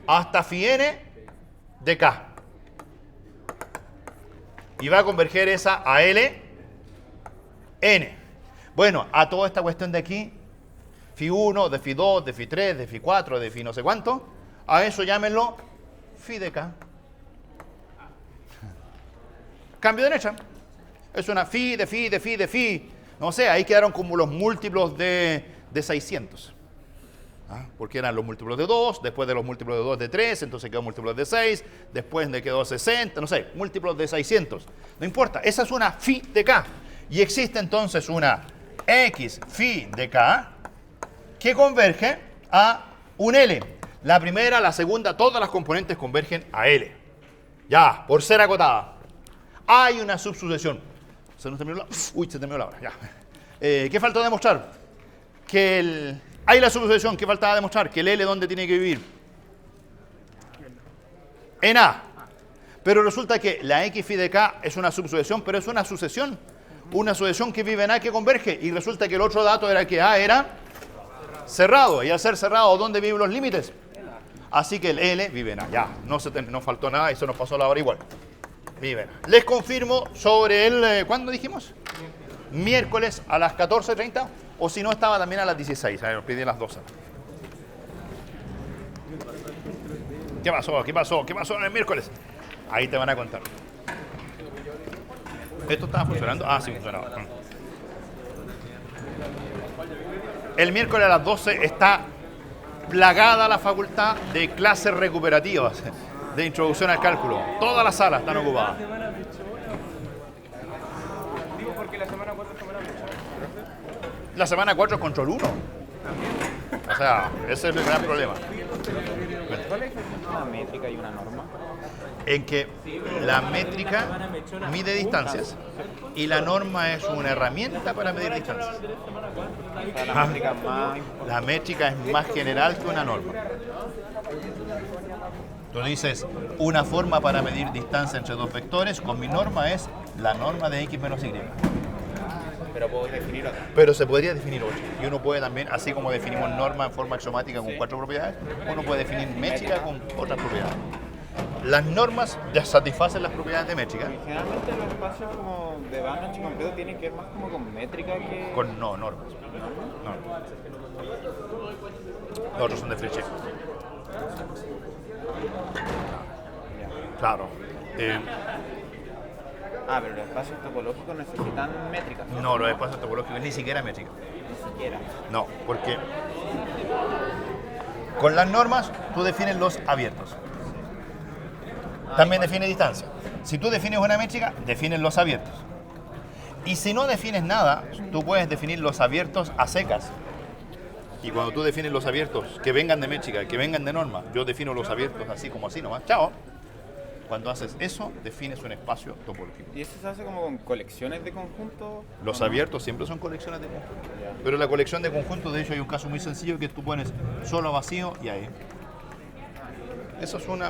Hasta phi n de k. Y va a converger esa a L, n. Bueno, a toda esta cuestión de aquí, phi 1, de phi 2, de phi 3, de phi 4, de phi no sé cuánto, a eso llámenlo phi de k. Cambio de derecha. Es una phi, de phi, de phi, de phi. No sé, ahí quedaron como los múltiplos de 600. Porque eran los múltiplos de 2, después de los múltiplos de 2 de 3, entonces quedó múltiplos de 6, después de quedó 60, no sé, múltiplos de 600. No importa, esa es una phi de k. Y existe entonces una x phi de k que converge a un L. La primera, la segunda, todas las componentes convergen a L. Ya, por ser acotada. Hay una subsucesión. ¿Se nos terminó la? Uy, se terminó la hora, ya. ¿Qué faltó demostrar? Que hay la subsucesión, ¿qué faltaba demostrar? Que el L, ¿dónde tiene que vivir? En A. Pero resulta que la x phi de k es una subsucesión, pero es una sucesión. Una sucesión que vive en A que converge. Y resulta que el otro dato era que A era cerrado. Y al ser cerrado, ¿dónde viven los límites? Así que el L vive en A. Ya, no faltó nada, eso nos pasó la hora igual. Vive en A. Les confirmo sobre el... ¿Cuándo dijimos? Miércoles a las 14:30. O si no, estaba también a las 16. A ver, pedí las 12. ¿Qué pasó? ¿Qué pasó? ¿Qué pasó en el miércoles? Ahí te van a contar. ¿Esto estaba funcionando? Ah, sí, funcionaba. El miércoles a las 12 está plagada la facultad de clases recuperativas de introducción al cálculo. Todas las salas están ocupadas. Digo porque la semana 4 es semana fecha. La semana 4 es control 1. O sea, ese es el gran problema. ¿Cuál es una métrica y una norma? En que la métrica mide distancias y la norma es una herramienta para medir distancias. O sea, la métrica más... La métrica es más general que una norma. Tú dices, una forma para medir distancia entre dos vectores con mi norma es la norma de x menos y. Pero puedo definir otra. Pero se podría definir otra. Y uno puede también, así como definimos norma en forma axiomática con 4 propiedades, uno puede definir métrica con otras propiedades. Las normas ya satisfacen las propiedades de métrica. Y generalmente los espacios como de Banach completo tienen que ver más como con métrica que... Con normas. No. Los otros son de Fréchet. Claro. Pero los espacios topológicos necesitan métricas. No, los espacios topológicos ni siquiera métrica. Ni siquiera. No, porque con las normas tú defines los abiertos. También define distancia. Si tú defines una métrica, defines los abiertos. Y si no defines nada, tú puedes definir los abiertos a secas. Y cuando tú defines los abiertos que vengan de métrica, que vengan de norma, yo defino los abiertos así como así nomás. Chao. Cuando haces eso, defines un espacio topológico. ¿Y eso se hace como con colecciones de conjuntos? Los abiertos siempre son colecciones de conjuntos. Pero la colección de conjuntos, de hecho, hay un caso muy sencillo que tú pones solo vacío y ahí. Eso es un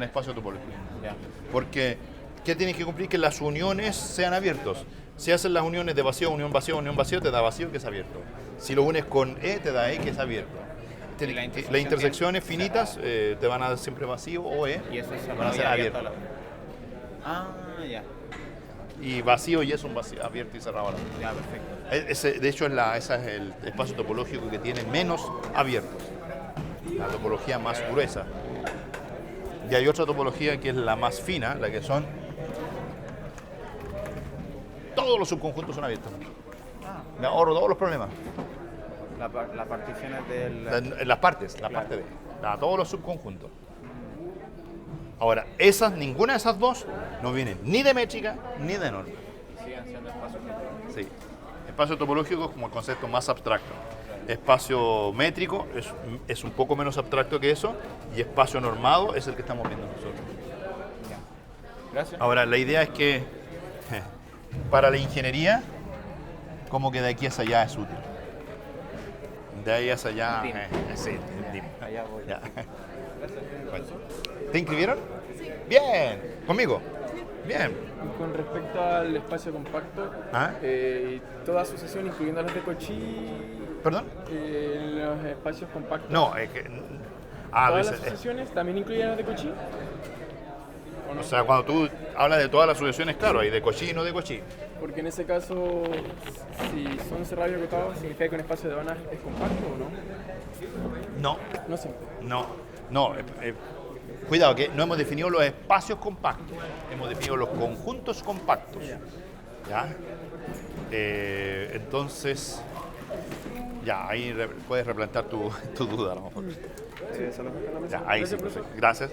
espacio topológico. Ya. Porque, ¿qué tienes que cumplir? Que las uniones sean abiertos. Si haces las uniones de vacío, unión vacío, te da vacío que es abierto. Si lo unes con E, te da E que es abierto. Las intersecciones finitas te van a dar siempre vacío o E, Y eso es van a ser abiertos. Ya. Y vacío y es un vacío, abierto y cerrado a la vez. Ya, perfecto. De hecho, ese es el espacio topológico que tiene menos abiertos. La topología más gruesa. Y hay otra topología que es la más fina, la que son... Todos los subconjuntos son abiertos. Me ahorro todos los problemas. Las particiones del... Las partes de todos los subconjuntos. Ahora, ninguna de esas dos no vienen ni de métrica ni de norma. Siguen siendo espacios topológicos. Sí. Espacio topológico es como el concepto más abstracto. Espacio métrico es un poco menos abstracto que eso, y espacio normado es el que estamos viendo nosotros. Gracias. Ahora, la idea es que para la ingeniería, como que de aquí hacia allá es útil. De ahí hacia allá, sí, dime. Allá voy. Ya. Bueno. ¿Te inscribieron? Sí. Bien. ¿Conmigo? Bien. Con respecto al espacio compacto, ¿Ah? toda asociación, incluyendo las de Cauchy, ¿Perdón? Los espacios compactos. No, es que... Ah, ¿Todas dice- las asociaciones también incluyen las de Cochí? ¿O no? o sea, cuando tú hablas de todas las asociaciones, claro, hay de cochí y no de cochí. Porque en ese caso, si son cerrados y acotados, ¿significa que un espacio de aduanas es compacto o no? No, No siempre. no. Cuidado, que no hemos definido los espacios compactos, hemos definido los conjuntos compactos. ¿Ya? Entonces, ya, ahí puedes replantear tu duda a lo mejor. Eso no es Ya, ahí sí, Gracias, profesor. Gracias.